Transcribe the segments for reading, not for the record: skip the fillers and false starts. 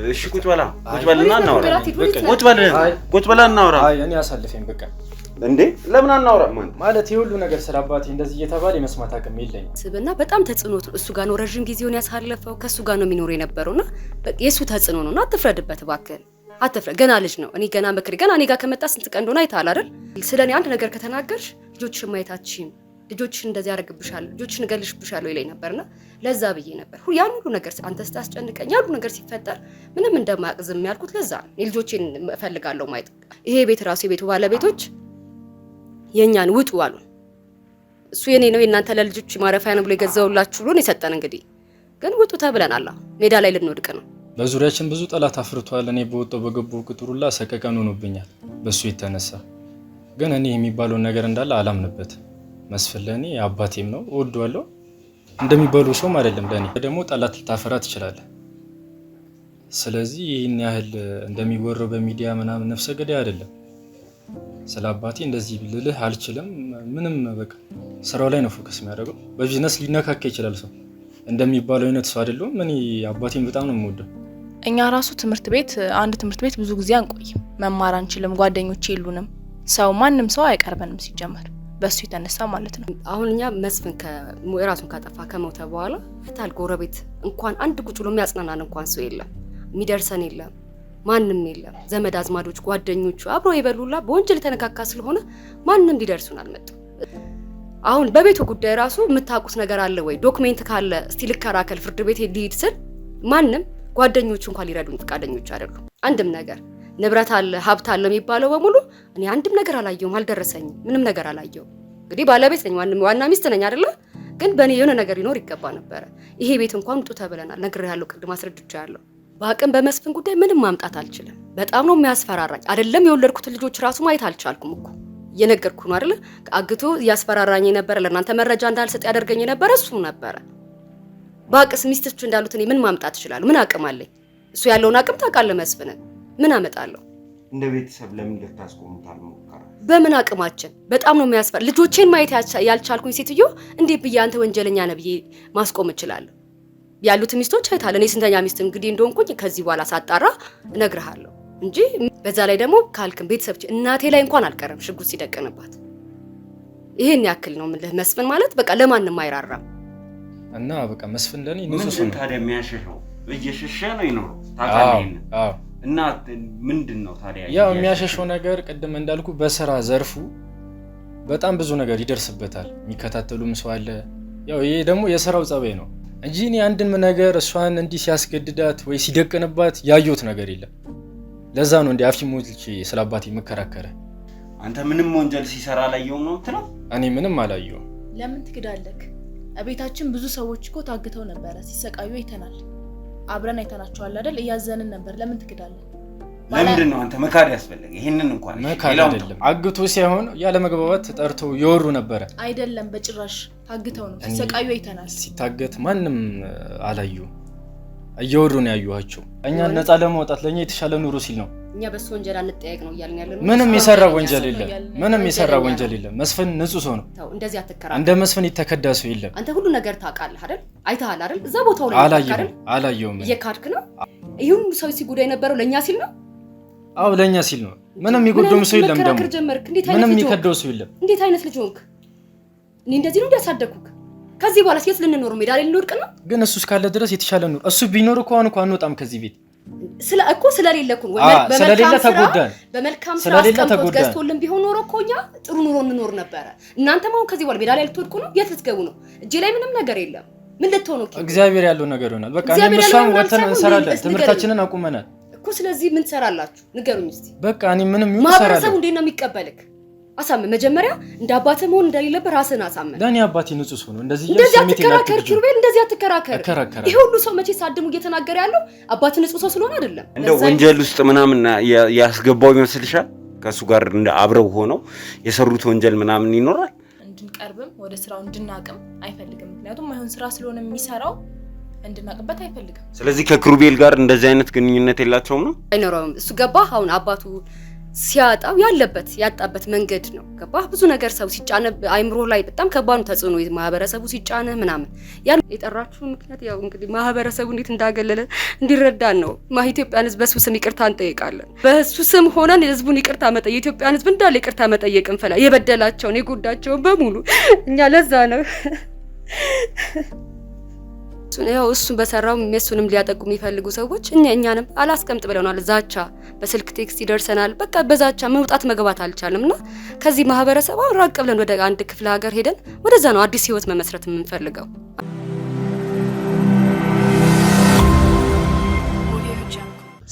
እሺ ቁጭ በልና እናውራ። ቁጭ በልና እናውራ። አይ እኔ አሳልፈኝ በቃ። እንዴ ለምን አናውራ? ማለት ይሄ ሁሉ ነገር ስለአባቴ እንደዚህ እየተባለ የመስማት አቅም የለኝም። ስብና በጣም ተጽዕኖ እሱ ጋር ነው ረጅም ጊዜውን ያሳለፈው ከሱ ጋር ነው የሚኖር የነበረውና የሱ ተጽዕኖ ነውና አትፍረድበት እባክህ። አትፍረድ፣ ገና ልጅ ነው። እኔ ገና ምክር ገና እኔ ጋር ከመጣ ስንት ቀን እንደሆነ አይተሃል አይደል? ስለኔ አንድ ነገር ከተናገርሽ ልጆችሽን ማየታችን ልጆችሽን እንደዚህ ያደርግብሻል፣ ልጆችሽን እገልሽብሻለሁ ይለኝ ነበርና ለዛ ብዬ ነበር ያን ሁሉ ነገር አንተ ስታስጨንቀኝ ያን ሁሉ ነገር ሲፈጠር ምንም እንደማያቅዝም ያልኩት ለዛ ነው። ልጆቼን እፈልጋለሁ ማየት። ይሄ ቤት ራሱ የቤቱ ባለቤቶች የኛን ውጡ አሉ። እሱ የኔ ነው የእናንተ ለልጆች ማረፊያ ነው ብሎ የገዛውላችሁ ብሎ ነው የሰጠን። እንግዲህ ግን ውጡ ተብለናል። ሜዳ ላይ ልንወድቅ ነው። በዙሪያችን ብዙ ጠላት አፍርቷል። እኔ በወጣው በገባው ቁጥሩላ ሰቀቀን ሆኖብኛል በሱ የተነሳ። ግን እኔ የሚባለው ነገር እንዳለ አላምንበት። መስፍን ለኔ አባቴም ነው፣ እወደዋለሁ። እንደሚባለው ሰውም አይደለም። ለኔ ደግሞ ጠላት ልታፈራ ትችላለህ። ስለዚህ ይህን ያህል እንደሚወራው በሚዲያ ምናምን ነፍሰ ገዳይ አይደለም። ስለ አባቴ እንደዚህ ልልህ አልችልም። ምንም በቃ ስራው ላይ ነው ፎከስ የሚያደርገው። በቢዝነስ ሊነካካ ይችላል ሰው እንደሚባለው አይነት ሰው አይደለም። እኔ አባቴን በጣም ነው የምወደው። እኛ ራሱ አንድ ትምህርት ቤት ብዙ ጊዜ አንቆይም፣ መማር አንችልም፣ ጓደኞች የሉንም፣ ሰው ማንም ሰው አይቀርበንም ሲጀመር በሱ የተነሳ ማለት ነው። አሁን እኛ መስፍን ራሱን ካጠፋ ከሞተ በኋላ ፍታል ጎረቤት እንኳን አንድ ቁጭ ብሎ የሚያጽናናን እንኳን ሰው የለም፣ የሚደርሰን የለም፣ ማንም የለም። ዘመድ አዝማዶች ጓደኞቹ አብሮ የበሉላ በወንጀል የተነካካ ስለሆነ ማንም ሊደርሱን አልመጡም። አሁን በቤቱ ጉዳይ ራሱ የምታውቁት ነገር አለ ወይ? ዶክሜንት ካለ እስቲ ልከራከል ፍርድ ቤት ሊሄድ ስል ማንም ጓደኞቹ እንኳን ሊረዱን ፈቃደኞች አይደሉም። አንድም ነገር ንብረት አለ ሀብት አለ የሚባለው በሙሉ እኔ አንድም ነገር አላየሁም፣ አልደረሰኝም፣ ምንም ነገር አላየሁም። እንግዲህ ባለቤት ነኝ፣ ዋና ሚስት ነኝ አይደለ? ግን በእኔ የሆነ ነገር ይኖር ይገባ ነበረ። ይሄ ቤት እንኳን ውጡ ተብለናል፣ ነግሬሃለሁ፣ ቅድም አስረድቻለሁ። በአቅም በመስፍን ጉዳይ ምንም ማምጣት አልችልም። በጣም ነው የሚያስፈራራኝ። አይደለም የወለድኩት ልጆች ራሱ ማየት አልቻልኩም እኮ እየነገርኩ ነው አይደለ? አግቶ እያስፈራራኝ ነበር፣ ለእናንተ መረጃ እንዳልሰጥ ያደርገኝ ነበር፣ እሱ ነበረ። በአቅስ ሚስቶች እንዳሉት እኔ ምን ማምጣት እችላለሁ? ምን አቅም አለኝ? እሱ ያለውን አቅም ታውቃለህ መስፍንን ምን አመጣለሁ? እንደ ቤተሰብ ለምን ልታስቆሙት አልሞከረ? በምን አቅማችን? በጣም ነው የሚያስፈራ። ልጆቼን ማየት ያልቻልኩኝ ሴትዮ እንዴት ብዬ አንተ ወንጀለኛ ነህ ብዬ ማስቆም እችላለሁ? ያሉት ሚስቶች አይታለ እኔ ስንተኛ ሚስት እንግዲህ እንደሆንኩኝ ከዚህ በኋላ ሳጣራ እነግርሃለሁ እንጂ በዛ ላይ ደግሞ ካልክም ቤተሰብ እናቴ ላይ እንኳን አልቀረም ሽጉጥ ሲደቀንባት። ይሄን ያክል ነው የምልህ መስፍን ማለት በቃ ለማንም አይራራም። እና በቃ መስፍን ለኔ ንጹህ ነው። ታዲያ የሚያሸሸው እየሸሸ ነው ይኖረው ታውቃለህ? አዎ። እና ምንድነው ታዲያ ያው የሚያሸሸው ነገር ቅድም እንዳልኩ በስራ ዘርፉ በጣም ብዙ ነገር ይደርስበታል። የሚከታተሉም ሰው አለ። ያው ይሄ ደግሞ የስራው ጸባይ ነው እንጂ እኔ አንድም ነገር እሷን እንዲህ ሲያስገድዳት ወይ ሲደቅንባት ያየሁት ነገር የለም። ለዛ ነው እንዲህ አፍሽ ሞልቼ ስለአባቴ መከራከረ። አንተ ምንም ወንጀል ሲሰራ አላየሁም ነው የምትለው? እኔ ምንም አላየሁም። ለምን ትክዳለህ? አቤታችን ብዙ ሰዎች እኮ ታግተው ነበር፣ ሲሰቃዩ አይተናል። አብረን አይተናቸዋል አይደል? እያዘንን ነበር። ለምን ትክዳለህ? ለምንድን ነው አንተ መካድ ያስፈልግ? ይሄንን እንኳን መካድ አይደለም አግቶ ሳይሆን ያለ መግባባት ተጠርተው ይወሩ ነበር። አይደለም በጭራሽ ታግተው ነው፣ ሲሰቃዩ አይተናል። ሲታገት ማንም አላዩ፣ እየወሩ ነው ያዩዋቸው። እኛ ነፃ ለማውጣት ለኛ የተሻለ ኑሮ ሲል ነው። እኛ በሱ ወንጀል አንጠያየቅ ነው እያልን ያለነው። ምንም የሰራ ወንጀል የለም፣ ምንም የሰራ ወንጀል የለም። መስፍን ንጹህ ሰው ነው። ታው እንደዚህ አትከራከር። እንደ መስፍን የተከዳ ሰው የለም። አንተ ሁሉ ነገር ታውቃለህ አይደል? አይተሃል አይደል? እዛ ቦታው ላይ አላየሁም። እየካድክ ነው። ይሁን ሰው ሲጉዳይ ነበረው ለኛ ሲል ነው። አው ለኛ ሲል ነው። ምንም የሚጎደው ሰው የለም። ደግሞ ምንም የሚከደው ሰው የለም። እንዴት አይነት ልጅ ሆንክ? እኔ እንደዚህ ነው እንዲያሳደግኩክ። ከዚህ በኋላ የት ልንኖር ሜዳ ላይ ልንወድቅ ነው? ግን እሱ እስካለ ድረስ የተሻለ ኑሮ እሱ ቢኖር እኮ አሁን አንወጣም ከዚህ ቤት። ስለሌለ እኮ በመልካም ስራ ገዝቶልን ቢሆን ኖሮ እኮ እኛ ጥሩ ኑሮ እንኖር ነበረ። እናንተም አሁን ከዚህ በኋላ ሜዳ ላይ ልትወድቁ ነው። የት ልትገቡ ነው? እጄ ላይ ምንም ነገር የለም። ምን ልትሆኑ? እግዚአብሔር ያለው ነገር ይሆናል። በቃ እኛም ወተን እንሰራለን። ትምህርታችንን አቁመናል እኮ። ስለዚህ ምን ትሰራላችሁ? ንገሩኝ እስቲ። በቃ እኔ ምንም ይሁን ሰራለሁ። ማህበረሰቡ እንዴት ነው የሚቀበልክ? አሳምን። መጀመሪያ እንደ አባትህ መሆን እንደሌለበት ራስህን አሳምን። ለኔ አባቴ ንጹህ ሰው ነው። እንደዚህ አትከራከር ኪሩቤል፣ እንደዚህ አትከራከር። ይሄ ሁሉ ሰው መቼ ሳድሙ እየተናገረ ያለው አባትህ ንጹህ ሰው ስለሆነ አይደለም። እንደ ወንጀል ውስጥ ምናምን ያስገባው ይመስልሻል? ከሱ ጋር እንደ አብረው ሆነው የሰሩት ወንጀል ምናምን ይኖራል። እንድንቀርብም ወደ ስራው እንድናቅም አይፈልግም። ምክንያቱም አይሆን ስራ ስለሆነ የሚሰራው እንድናቅበት አይፈልግም። ስለዚህ ከኪሩቤል ጋር እንደዚህ አይነት ግንኙነት የላቸውም ነው? አይኖርም። እሱ ገባህ? አሁን አባቱ ሲያጣው ያጣበት መንገድ ነው። ገባህ? ብዙ ነገር ሰው ሲጫነ አይምሮ ላይ በጣም ከባድ ተጽዕኖ ማህበረሰቡ ሲጫነ ምናምን ያን የጠራችሁ ምክንያት ያው እንግዲህ ማህበረሰቡ እንዴት እንዳገለለ እንዲረዳን ነው። ኢትዮጵያን ህዝብ በሱ ስም ይቅርታ እንጠይቃለን። በሱ ስም ሆነን ህዝቡን ይቅርታ መጠየቅ የኢትዮጵያን ህዝብ እንዳለ ይቅርታ መጠየቅ እንፈላ የበደላቸውን የጎዳቸውን በሙሉ እኛ ለዛ ነው ያው እሱ በሰራው የሚያሱንም ሊያጠቁ የሚፈልጉ ሰዎች እኛንም አላስቀምጥ ብለውናል። ዛቻ በስልክ ቴክስት ይደርሰናል። በቃ በዛቻ መውጣት መግባት አልቻልምና ከዚህ ማህበረሰብ ራቅ ብለን ወደ አንድ ክፍለ ሀገር ሄደን ወደዛ ነው አዲስ ህይወት መመስረት የምንፈልገው።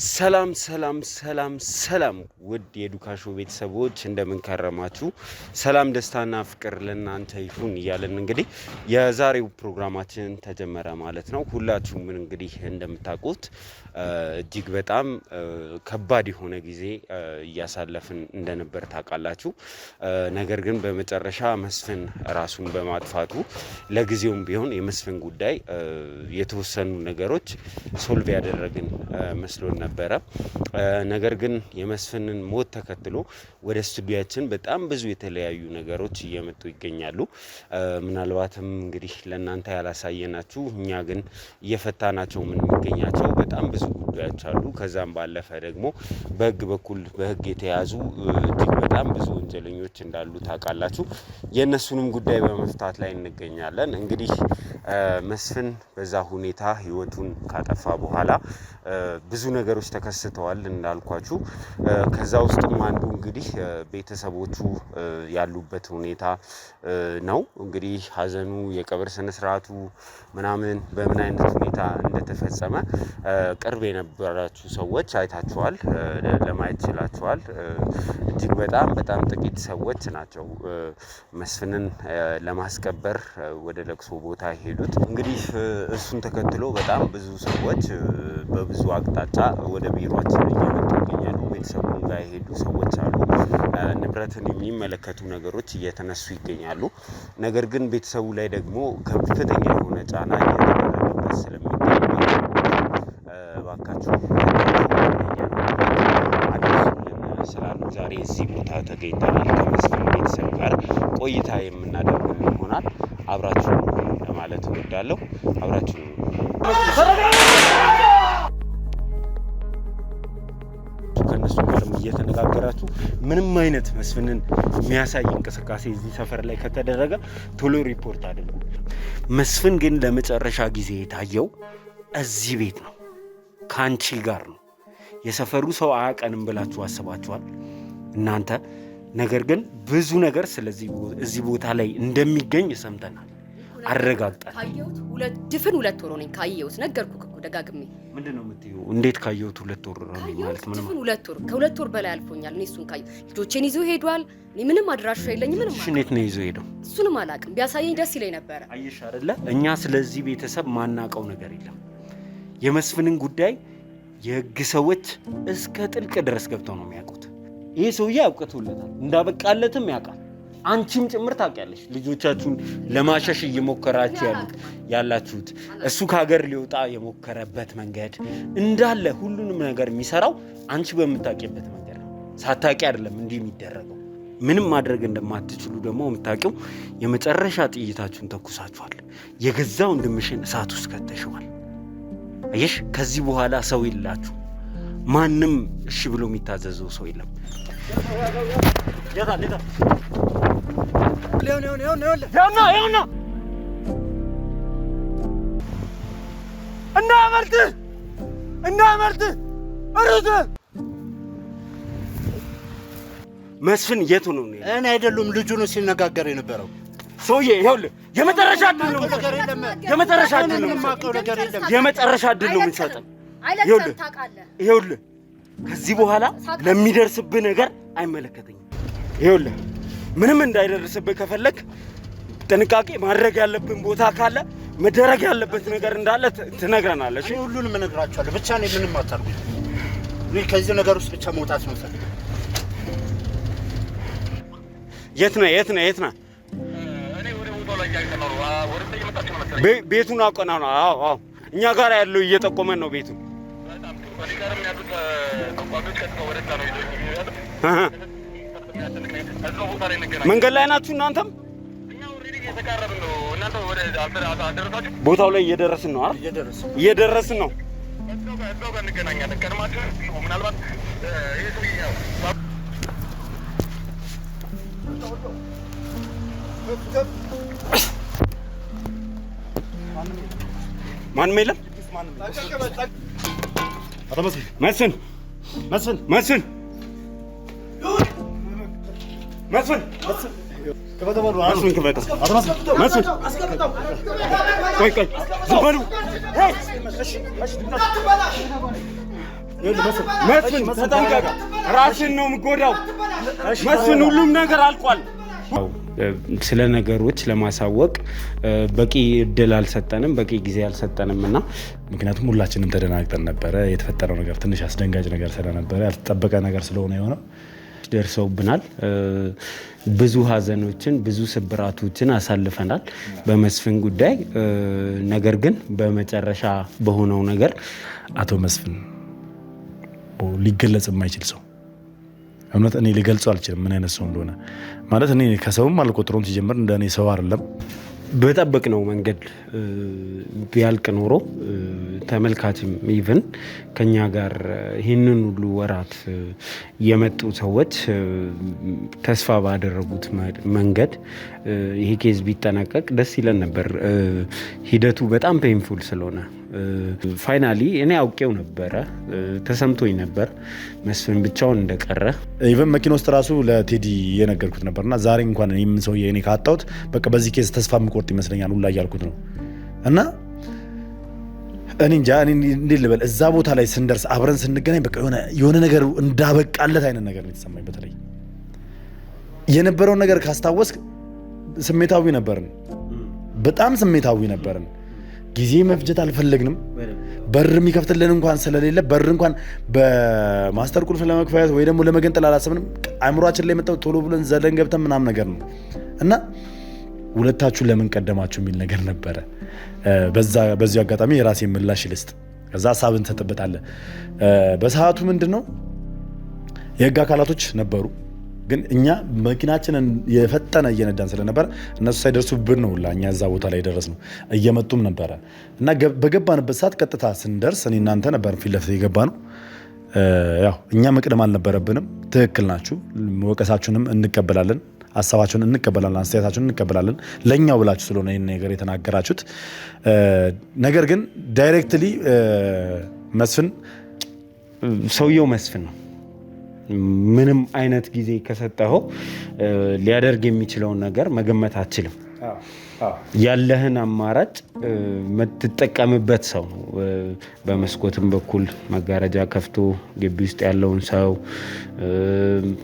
ሰላም ሰላም ሰላም ሰላም ውድ የዱካሾ ቤተሰቦች እንደምን ከረማችሁ? ሰላም ደስታና ፍቅር ለእናንተ ይሁን እያለን እንግዲህ የዛሬው ፕሮግራማችን ተጀመረ ማለት ነው። ሁላችሁም እንግዲህ እንደምታውቁት እጅግ በጣም ከባድ የሆነ ጊዜ እያሳለፍን እንደነበር ታውቃላችሁ። ነገር ግን በመጨረሻ መስፍን ራሱን በማጥፋቱ ለጊዜውም ቢሆን የመስፍን ጉዳይ የተወሰኑ ነገሮች ሶልቭ ያደረግን መስሎን ነበረ። ነገር ግን የመስፍንን ሞት ተከትሎ ወደ ስቱዲያችን በጣም ብዙ የተለያዩ ነገሮች እየመጡ ይገኛሉ። ምናልባትም እንግዲህ ለእናንተ ያላሳየናችሁ እኛ ግን እየፈታናቸው የምንገኛቸው በጣም ብዙ ጉዳዮች አሉ። ከዛም ባለፈ ደግሞ በህግ በኩል በህግ የተያዙ እጅግ በጣም ብዙ ወንጀለኞች እንዳሉ ታውቃላችሁ። የእነሱንም ጉዳይ በመፍታት ላይ እንገኛለን። እንግዲህ መስፍን በዛ ሁኔታ ህይወቱን ካጠፋ በኋላ ብዙ ነገሮች ተከስተዋል እንዳልኳችሁ። ከዛ ውስጥም አንዱ እንግዲህ ቤተሰቦቹ ያሉበት ሁኔታ ነው። እንግዲህ ሀዘኑ የቀብር ስነስርዓቱ ምናምን በምን አይነት ሁኔታ እንደተፈጸመ ቅርብ የነበራችሁ ሰዎች አይታችኋል፣ ለማየት ችላችኋል። እጅግ በጣም ጥቂት ሰዎች ናቸው መስፍንን ለማስቀበር ወደ ለቅሶ ቦታ ሄዱት። እንግዲህ እሱን ተከትሎ በጣም ብዙ ሰዎች በብዙ አቅጣጫ ወደ ቢሮአችን እየመጡ ይገኛሉ። ቤተሰቡን ጋር የሄዱ ሰዎች አሉ። ንብረትን የሚመለከቱ ነገሮች እየተነሱ ይገኛሉ። ነገር ግን ቤተሰቡ ላይ ደግሞ ከፍተኛ የሆነ ጫና እየተደረገበት ስለሚገኝ እባካችሁ ስላሉ ዛሬ እዚህ ቦታ ተገኝተናል። ከመስፍን ቤተሰብ ጋር ቆይታ የምናደርግ ይሆናል። አብራችሁ ለማለት እወዳለሁ። አብራችሁ ከነሱ ጋር እየተነጋገራችሁ ምንም አይነት መስፍንን የሚያሳይ እንቅስቃሴ እዚህ ሰፈር ላይ ከተደረገ ቶሎ ሪፖርት አድርጉ። መስፍን ግን ለመጨረሻ ጊዜ የታየው እዚህ ቤት ነው፣ ካንቺ ጋር ነው። የሰፈሩ ሰው አያቀንም ብላችሁ አስባችኋል እናንተ። ነገር ግን ብዙ ነገር ስለዚህ እዚህ ቦታ ላይ እንደሚገኝ ሰምተናል፣ አረጋግጠናል። ካየሁት ሁለት ወር ነኝ ካየሁት። ነገርኩህ እኮ ደጋግሜ። ምንድነው የምትይው? እንዴት ካየሁት 2 ወር ነው ማለት? ምንም ከሁለት ወር በላይ አልፎኛል። እኔ እሱን ካየሁ ልጆቼን ይዞ ሄዷል። እኔ ምንም አድራሻ የለኝም። ምንም እንዴት ነው ይዞ ሄደው? እሱንም አላውቅም። ቢያሳየኝ ደስ ይለኝ ነበረ። አየሽ አይደለ? እኛ ስለዚህ ቤተሰብ ማናውቀው ነገር የለም። የመስፍንን ጉዳይ የህግ ሰዎች እስከ ጥልቅ ድረስ ገብተው ነው የሚያውቁት። ይሄ ሰውዬ ያውቅቱለታል፣ እንዳበቃለትም ያውቃል። አንቺም ጭምር ታውቂያለሽ። ልጆቻችሁን ለማሸሽ እየሞከራችሁ ያላችሁት እሱ ከሀገር ሊወጣ የሞከረበት መንገድ እንዳለ ሁሉንም ነገር የሚሰራው አንቺ በምታውቂበት መንገድ ነው። ሳታውቂ አይደለም እንዲህ የሚደረገው። ምንም ማድረግ እንደማትችሉ ደግሞ የምታውቂው የመጨረሻ ጥይታችሁን ተኩሳችኋል። የገዛ ወንድምሽን እሳት ውስጥ ከተሽዋል። አየሽ፣ ከዚህ በኋላ ሰው የላችሁ። ማንም እሺ ብሎ የሚታዘዘው ሰው የለም። መስፍን የቱ ነው? እኔ አይደሉም ልጁ ነው ሲነጋገር የነበረው ሰውዬ። ይኸውልህ የመጨረሻ ዕድል ነው የምንሰጠን። ይኸውልህ ከዚህ በኋላ ለሚደርስብህ ነገር አይመለከተኝም። ይኸውልህ ምንም እንዳይደርስብህ ከፈለግ ጥንቃቄ ማድረግ ያለብን ቦታ ካለ መደረግ ያለበት ነገር እንዳለ ትነግረናለሽ። ሁሉንም እነግራቸዋለሁ። ብቻ እኔ ምንም አታርጉኝ። እኔ ከዚህ ነገር ውስጥ ብቻ መውጣት ነው ፈልገው። የት ነህ? ቤቱን አውቀና ነው። አዎ እኛ ጋር ያለው እየጠቆመን ነው ቤቱን። መንገድ ላይ ናችሁ እናንተም? ቦታው ላይ እየደረስን ነው አይደል? እየደረስን ነው። ማንም የለም። መስፍን ተጠንቀቅ፣ ራስን ነው የምትጎዳው። መስፍን ሁሉም ነገር አልቋል። ስለ ነገሮች ለማሳወቅ በቂ እድል አልሰጠንም፣ በቂ ጊዜ አልሰጠንም እና ምክንያቱም ሁላችንም ተደናግጠን ነበረ። የተፈጠረው ነገር ትንሽ አስደንጋጭ ነገር ስለነበረ ያልተጠበቀ ነገር ስለሆነ የሆነው ደርሰውብናል። ብዙ ሀዘኖችን ብዙ ስብራቶችን አሳልፈናል በመስፍን ጉዳይ። ነገር ግን በመጨረሻ በሆነው ነገር አቶ መስፍን ሊገለጽ የማይችል ሰው እውነት እኔ ሊገልጸው አልችልም ምን አይነት ሰው እንደሆነ። ማለት እኔ ከሰውም አልቆጥሮም። ሲጀምር እንደ እኔ ሰው አይደለም። በጠበቅነው መንገድ ቢያልቅ ኖሮ ተመልካችም ኢቭን ከኛ ጋር ይህንን ሁሉ ወራት የመጡ ሰዎች ተስፋ ባደረጉት መንገድ ይሄ ኬዝ ቢጠናቀቅ ደስ ይለን ነበር። ሂደቱ በጣም ፔንፉል ስለሆነ ፋይናሊ እኔ አውቄው ነበረ፣ ተሰምቶኝ ነበር መስፍን ብቻውን እንደቀረ። ኢቨን መኪና ውስጥ ራሱ ለቴዲ የነገርኩት ነበርና ዛሬ እንኳን እኔም ሰውዬ እኔ ካጣሁት በቃ በዚህ ኬዝ ተስፋ የምቆርጥ ይመስለኛል ሁላ እያልኩት ነው። እና እኔ እንጃ እኔ እንዴት ልበል፣ እዛ ቦታ ላይ ስንደርስ አብረን ስንገናኝ በቃ የሆነ ነገር እንዳበቃለት አይነት ነገር ነው የተሰማኝ። በተለይ የነበረውን ነገር ካስታወስክ ስሜታዊ ነበርን፣ በጣም ስሜታዊ ነበርን። ጊዜ መፍጀት አልፈለግንም። በር የሚከፍትልን እንኳን ስለሌለ በር እንኳን በማስተር ቁልፍ ለመክፈት ወይ ደግሞ ለመገንጠል አላሰብንም። አእምሯችን ላይ መጣው ቶሎ ብለን ዘለን ገብተን ምናምን ነገር ነው እና ሁለታችሁ ለምን ቀደማችሁ የሚል ነገር ነበረ። በዚህ አጋጣሚ የራሴ ምላሽ ልስጥ፣ ከዛ ሀሳብን ተጠበጣለ። በሰዓቱ ምንድነው የህግ አካላቶች ነበሩ፣ ግን እኛ መኪናችንን የፈጠነ እየነዳን ስለነበር እነሱ ሳይደርሱብን ነው ሁላ እኛ እዛ ቦታ ላይ ደረስነው። እየመጡም ነበረ እና በገባንበት ሰዓት ቀጥታ ስንደርስ እኔ እናንተ ነበር ፊት ለፊት የገባነው። ያው እኛ መቅደም አልነበረብንም። ትክክል ናችሁ፣ ወቀሳችሁንም እንቀበላለን፣ ሀሳባችሁን እንቀበላለን፣ አስተያየታችሁን እንቀበላለን። ለኛው ብላችሁ ስለሆነ ይሄን ነገር የተናገራችሁት። ነገር ግን ዳይሬክትሊ መስፍን ሰውየው መስፍን ነው። ምንም አይነት ጊዜ ከሰጠኸው ሊያደርግ የሚችለውን ነገር መገመት አትችልም። ያለህን አማራጭ የምትጠቀምበት ሰው ነው። በመስኮትም በኩል መጋረጃ ከፍቶ ግቢ ውስጥ ያለውን ሰው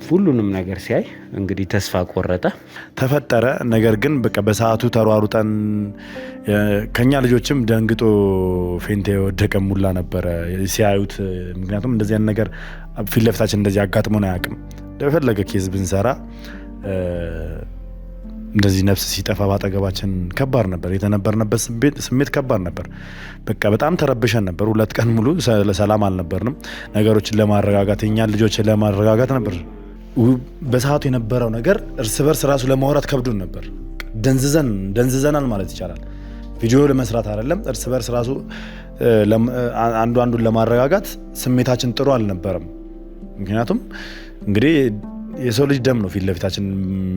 ሁሉንም ነገር ሲያይ እንግዲህ ተስፋ ቆረጠ፣ ተፈጠረ። ነገር ግን በቃ በሰዓቱ ተሯሩጠን ከኛ ልጆችም ደንግጦ ፌንቴ የወደቀ ሙላ ነበረ ሲያዩት። ምክንያቱም እንደዚህ አይነት ነገር ፊት ለፊታችን እንደዚህ አጋጥሞን አያውቅም። እንደፈለገ ኬዝ ብንሰራ እንደዚህ ነፍስ ሲጠፋ ባጠገባችን ከባድ ነበር። የተነበርንበት ስሜት ከባድ ነበር። በቃ በጣም ተረብሸን ነበር። 2 ቀን ሙሉ ለሰላም አልነበርንም። ነገሮችን ለማረጋጋት የኛን ልጆች ለማረጋጋት ነበር። በሰዓቱ የነበረው ነገር እርስ በርስ ራሱ ለማውራት ከብዱን ነበር። ደንዝዘናል ማለት ይቻላል። ቪዲዮ ለመስራት አይደለም፣ እርስ በርስ ራሱ አንዱን ለማረጋጋት ስሜታችን ጥሩ አልነበረም። ምክንያቱም እንግዲህ የሰው ልጅ ደም ነው ፊት ለፊታችን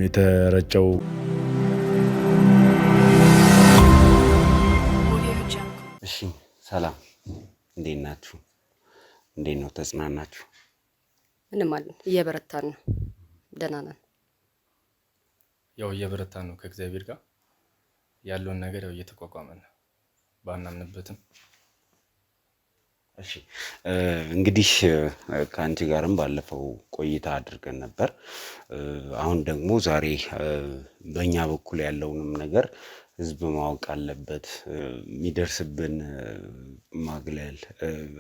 የተረጨው። እሺ ሰላም፣ እንዴት ናችሁ? እንዴት ነው? ተጽናናችሁ? ምንም አለን፣ እየበረታን ነው። ደህና ነን። ያው እየበረታን ነው ከእግዚአብሔር ጋር ያለውን ነገር ያው እየተቋቋመን ነው ባናምንበትም። እሺ እንግዲህ ከአንቺ ጋርም ባለፈው ቆይታ አድርገን ነበር። አሁን ደግሞ ዛሬ በእኛ በኩል ያለውንም ነገር ህዝብ ማወቅ አለበት። የሚደርስብን ማግለል፣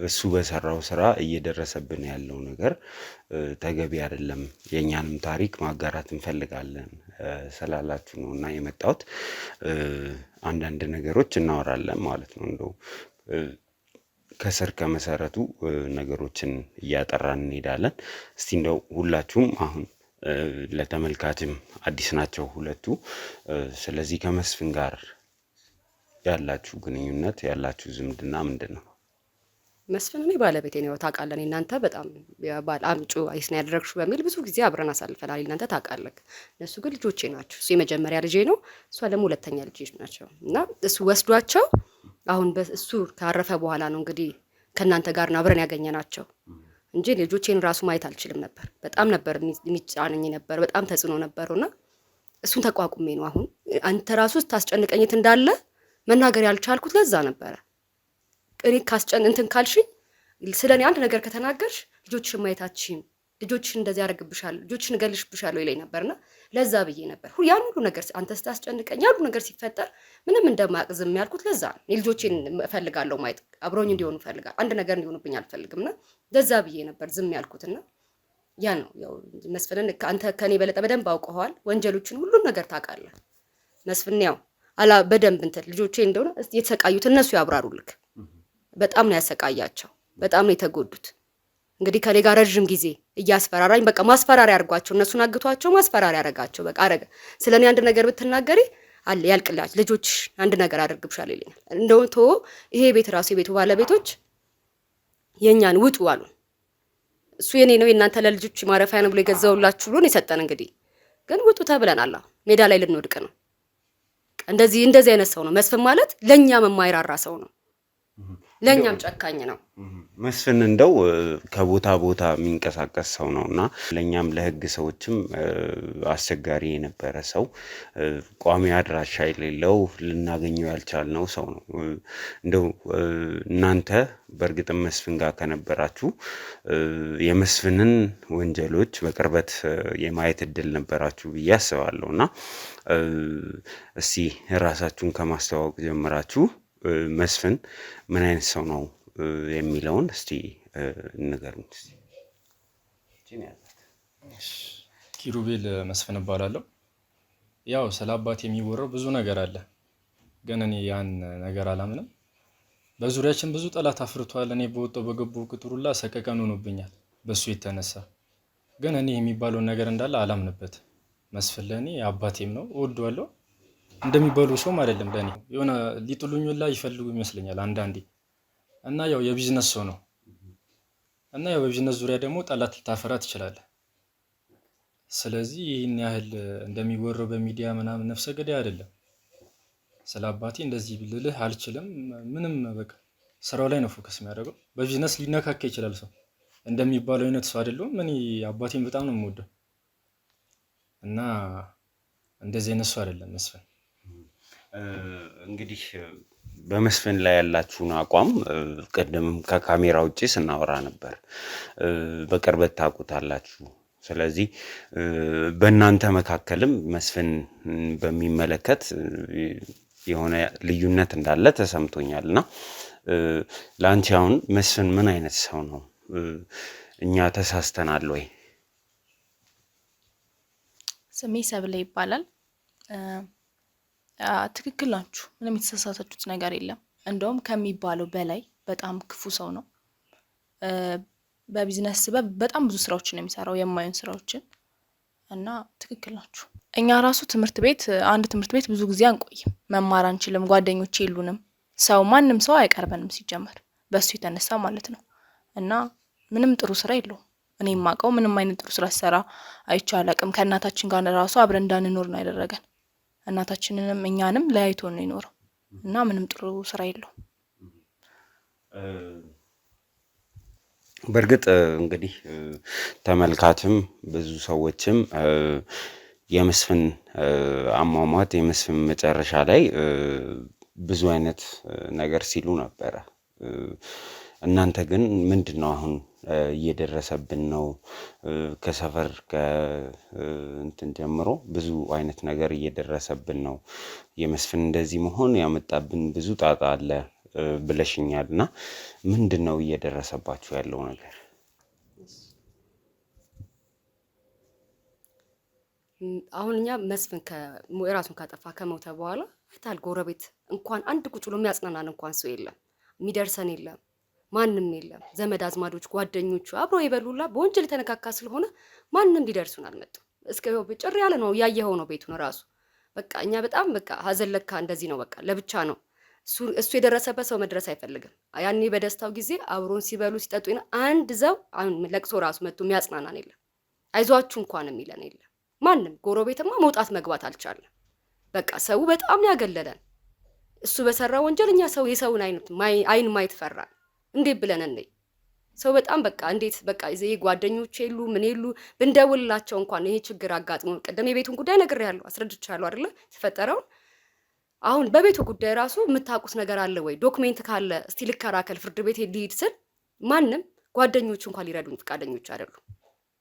እሱ በሰራው ስራ እየደረሰብን ያለው ነገር ተገቢ አይደለም፣ የእኛንም ታሪክ ማጋራት እንፈልጋለን ስላላችሁ ነው እና የመጣሁት። አንዳንድ ነገሮች እናወራለን ማለት ነው። እንደው ከስር ከመሰረቱ ነገሮችን እያጠራን እንሄዳለን። እስቲ እንደው ሁላችሁም አሁን ለተመልካችም አዲስ ናቸው ሁለቱ። ስለዚህ ከመስፍን ጋር ያላችሁ ግንኙነት ያላችሁ ዝምድና ምንድነው? መስፍን እኔ ባለቤቴ ነው ታውቃለህ። እናንተ በጣም ባል አምጩ አይስና ያደረግሽው በሚል ብዙ ጊዜ አብረን አሳልፈናል። እናንተ ታውቃለህ። እነሱ ግን ልጆቼ ናቸው። እሱ የመጀመሪያ ልጄ ነው፣ እሷ ደግሞ ሁለተኛ ልጄ ናቸው። እና እሱ ወስዷቸው አሁን እሱ ካረፈ በኋላ ነው እንግዲህ ከእናንተ ጋር ነው አብረን ያገኘናቸው እንጂ ልጆቼን ራሱ ማየት አልችልም ነበር። በጣም ነበር የሚጫነኝ ነበር፣ በጣም ተጽዕኖ ነበሩና እሱን ተቋቁሜ ነው አሁን አንተ ራሱ ታስጨንቀኝት እንዳለ መናገር ያልቻልኩት ለዛ ነበረ። እኔ ካስጨን እንትን ካልሽኝ ስለኔ አንድ ነገር ከተናገርሽ ልጆችሽን ማየታችን ልጆችሽን እንደዚህ ያደርግብሻል፣ ልጆችሽን እገልሽብሻለሁ ይለኝ ነበርና ለዛ ብዬ ነበር ያን ሁሉ ነገር አንተ ስታስጨንቀኝ ያሉ ነገር ሲፈጠር ምንም እንደማያቅዝም ያልኩት ለዛ ነው። ልጆቼን እፈልጋለሁ ማየት አብሮኝ እንዲሆኑ እፈልጋለሁ። አንድ ነገር እንዲሆኑብኝ አልፈልግምና ለዛ ብዬ ነበር ዝም ያልኩትና ያ ነው ያው መስፍንን አንተ ከኔ በለጠ በደንብ አውቀዋል። ወንጀሎችን ሁሉን ነገር ታውቃለህ መስፍን። ያው አላ በደንብ እንትን ልጆቼ እንደሆነ የተሰቃዩት እነሱ ያብራሩልክ። በጣም ነው ያሰቃያቸው፣ በጣም ነው የተጎዱት። እንግዲህ ከኔ ጋር ረጅም ጊዜ እያስፈራራኝ በቃ ማስፈራሪያ አድርጓቸው እነሱን አግቷቸው ማስፈራሪያ አረጋቸው። በቃ አረገ ስለኔ አንድ ነገር ብትናገሪ አለ ያልቅላች ልጆች አንድ ነገር አደርግብሻለሁ ይለኛል። እንደው ቶ ይሄ ቤት ራሱ የቤቱ ባለቤቶች የኛን ውጡ አሉ። እሱ የኔ ነው የእናንተ ለልጆች ማረፊያ ነው ብሎ የገዛውላችሁ ብሎ ነው የሰጠን። እንግዲህ ግን ውጡ ተብለናል። ሜዳ ላይ ልንወድቅ ነው። እንደዚህ አይነት ሰው ነው መስፍን ማለት። ለኛም የማይራራ ሰው ነው፣ ለኛም ጨካኝ ነው መስፍን። እንደው ከቦታ ቦታ የሚንቀሳቀስ ሰው ነውና ለኛም ለህግ ሰዎችም አስቸጋሪ የነበረ ሰው፣ ቋሚ አድራሻ የሌለው ልናገኘው ያልቻልነው ሰው ነው። እንደው እናንተ በእርግጥም መስፍን ጋር ከነበራችሁ የመስፍንን ወንጀሎች በቅርበት የማየት እድል ነበራችሁ ብዬ አስባለሁና እስቲ ራሳችሁን ከማስተዋወቅ ጀምራችሁ መስፍን ምን አይነት ሰው ነው የሚለውን እስቲ ንገሩን። ኪሩቤል መስፍን እባላለሁ። ያው ስለ አባቴ የሚወራው ብዙ ነገር አለ፣ ግን እኔ ያን ነገር አላምንም። በዙሪያችን ብዙ ጠላት አፍርቷል። እኔ በወጣው በገባው ቁጥር ሁላ ሰቀቀን ሆኖብኛል በሱ የተነሳ። ግን እኔ የሚባለውን ነገር እንዳለ አላምንበት። መስፍን ለእኔ አባቴም ነው፣ እወደዋለሁ። እንደሚባለው ሰውም አይደለም ለኔ። የሆነ ሊጥሉኝ ሁላ ይፈልጉ ይመስለኛል አንዳንዴ። እና ያው የቢዝነስ ሰው ነው እና ያው በቢዝነስ ዙሪያ ደግሞ ጠላት ልታፈራ ትችላለህ። ስለዚህ ይህን ያህል እንደሚወራው በሚዲያ ምናምን ነፍሰ ገዳይ አይደለም። ስለ አባቴ እንደዚህ ልልህ አልችልም። ምንም በቃ ስራው ላይ ነው ፎከስ የሚያደርገው። በቢዝነስ ሊነካካ ይችላል ሰው፣ እንደሚባለው አይነት ሰው አይደለም። እኔ አባቴን በጣም ነው የምወደው እና እንደዚህ አይነት ሰው አይደለም መስፍን። እንግዲህ በመስፍን ላይ ያላችሁን አቋም ቀደምም ከካሜራ ውጪ ስናወራ ነበር፣ በቅርበት ታውቁታላችሁ። ስለዚህ በእናንተ መካከልም መስፍን በሚመለከት የሆነ ልዩነት እንዳለ ተሰምቶኛልና ለአንቺ አሁን መስፍን ምን አይነት ሰው ነው? እኛ ተሳስተናል ወይ? ስሜ ሰብለ ይባላል። ትክክል ናችሁ። ምንም የተሳሳታችሁት ነገር የለም። እንደውም ከሚባለው በላይ በጣም ክፉ ሰው ነው። በቢዝነስ ስበብ በጣም ብዙ ስራዎችን ነው የሚሰራው፣ የማይሆን ስራዎችን እና ትክክል ናችሁ። እኛ ራሱ አንድ ትምህርት ቤት ብዙ ጊዜ አንቆይም፣ መማር አንችልም፣ ጓደኞች የሉንም፣ ማንም ሰው አይቀርበንም ሲጀመር በሱ የተነሳ ማለት ነው። እና ምንም ጥሩ ስራ የለውም። እኔ የማውቀው ምንም አይነት ጥሩ ስራ ሲሰራ አይቼ አላውቅም። ከእናታችን ጋር ራሱ አብረን እንዳንኖር ነው ያደረገን። እናታችንንም እኛንም ለያይቶ ነው የኖረው እና ምንም ጥሩ ስራ የለውም። በእርግጥ እንግዲህ ተመልካችም ብዙ ሰዎችም የመስፍን አሟሟት የመስፍን መጨረሻ ላይ ብዙ አይነት ነገር ሲሉ ነበረ። እናንተ ግን ምንድነው አሁን እየደረሰብን ነው? ከሰፈር ከእንትን ጀምሮ ብዙ አይነት ነገር እየደረሰብን ነው። የመስፍን እንደዚህ መሆን ያመጣብን ብዙ ጣጣ አለ ብለሽኛልና ምንድነው እየደረሰባችሁ ያለው ነገር? አሁን እኛ መስፍን ራሱን ካጠፋ ከሞተ በኋላ አይታል ጎረቤት እንኳን አንድ ቁጭ ብሎ የሚያጽናናን እንኳን ሰው የለም፣ የሚደርሰን የለም፣ ማንም የለም። ዘመድ አዝማዶች ጓደኞቹ አብሮ የበሉላ በወንጀል የተነካካ ስለሆነ ማንም ሊደርሱን አልመጡም። እስከ ጭር ያለ ነው ያየኸው ነው ቤቱን ራሱ በቃ እኛ በጣም በቃ ሀዘን ለካ እንደዚህ ነው በቃ ለብቻ ነው። እሱ የደረሰበት ሰው መድረስ አይፈልግም። ያኔ በደስታው ጊዜ አብሮን ሲበሉ ሲጠጡ አንድ ዘው ለቅሶ ራሱ መጥቶ የሚያጽናናን የለም። አይዟችሁ እንኳን የሚለን የለም። ማንም ጎረቤትማ መውጣት መግባት አልቻለም። በቃ ሰው በጣም ያገለለን። እሱ በሰራ ወንጀል እኛ ሰው የሰውን አይን ማየት ፈራን። እንዴት ብለን እንይ? ሰው በጣም በቃ እንዴት በቃ ይሄ ጓደኞች የሉ ምን የሉ ብንደውልላቸው እንኳን ይሄ ችግር አጋጥሞ ቀደም የቤቱን ጉዳይ ነግሬያለሁ፣ አስረድቻለሁ አይደለ ተፈጠረውን። አሁን በቤቱ ጉዳይ ራሱ የምታውቁት ነገር አለ ወይ? ዶክሜንት ካለ እስቲ ልከራከል ፍርድ ቤት ሊሄድ ስል ማንም ጓደኞቹ እንኳን ሊረዱኝ ፈቃደኞች አይደሉም።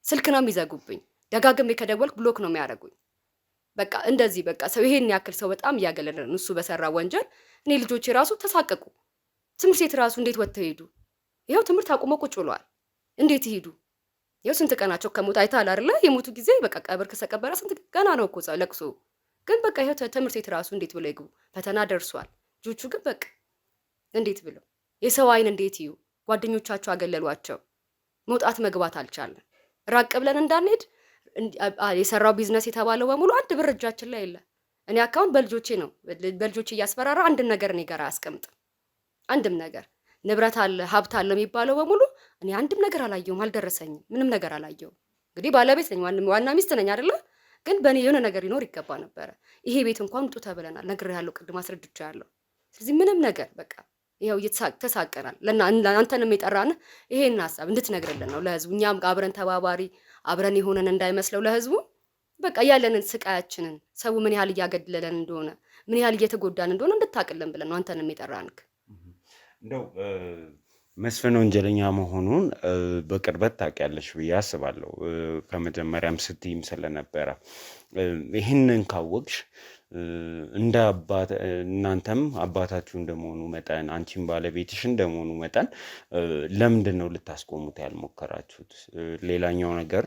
ስልክ ነው የሚዘጉብኝ። ደጋግሜ ከደወልኩ ብሎክ ነው የሚያደርጉኝ። በቃ እንደዚህ በቃ ሰው ይሄን ያክል ሰው በጣም እያገለለን እሱ በሰራ ወንጀል እኔ ልጆቼ ራሱ ተሳቀቁ። ትምህርት ቤት ራሱ እንዴት ወጥተው ሄዱ? ይኸው ትምህርት አቁመው ቁጭ ብለዋል። እንዴት ይሄዱ? ይኸው ስንት ቀናቸው ከሞት አይተሃል አይደለ? የሞቱ ጊዜ በቃ ቀብር ከሰቀበረ ስንት ቀና ነው እኮ ለቅሶ። ግን በቃ ይኸው ትምህርት ቤት ራሱ እንዴት ብለው ይግቡ? ፈተና ደርሷል። ልጆቹ ግን በቃ እንዴት ብለው የሰው አይን እንዴት ይዩ? ጓደኞቻቸው አገለሏቸው። መውጣት መግባት አልቻለም። ራቅ ብለን እንዳንሄድ የሰራው ቢዝነስ የተባለው በሙሉ አንድ ብር እጃችን ላይ የለ። እኔ አካውንት በልጆቼ እያስፈራራ አንድም ነገር እኔ ጋር አያስቀምጥም። አንድም ነገር ንብረት አለ ሀብት አለ የሚባለው በሙሉ እኔ አንድም ነገር አላየውም፣ አልደረሰኝም፣ ምንም ነገር አላየውም። እንግዲህ ባለቤት ነኝ፣ ዋና ሚስት ነኝ አይደለ? ግን በእኔ የሆነ ነገር ይኖር ይገባ ነበረ። ይሄ ቤት እንኳን ውጡ ተብለናል፣ ነግሬሃለሁ፣ ቅድም አስረድቻለሁ። ስለዚህ ምንም ነገር በቃ ይኸው ተሳቀናል። አንተንም የጠራን ይሄን ሀሳብ እንድትነግርልን ነው ለህዝቡ። እኛም አብረን ተባባሪ አብረን የሆነን እንዳይመስለው ለህዝቡ በቃ ያለንን ስቃያችንን ሰው ምን ያህል እያገደለን እንደሆነ ምን ያህል እየተጎዳን እንደሆነ እንድታቅልን ብለን ነው አንተንም የጠራንክ። እንደው መስፍን ወንጀለኛ መሆኑን በቅርበት ታውቂያለሽ ብዬ አስባለሁ። ከመጀመሪያም ስትይም ስለነበረ ይህንን ካወቅሽ እንደ አባት እናንተም አባታችሁ እንደመሆኑ መጠን አንቺም ባለቤትሽ እንደመሆኑ መጠን ለምንድን ነው ልታስቆሙት ያልሞከራችሁት? ሌላኛው ነገር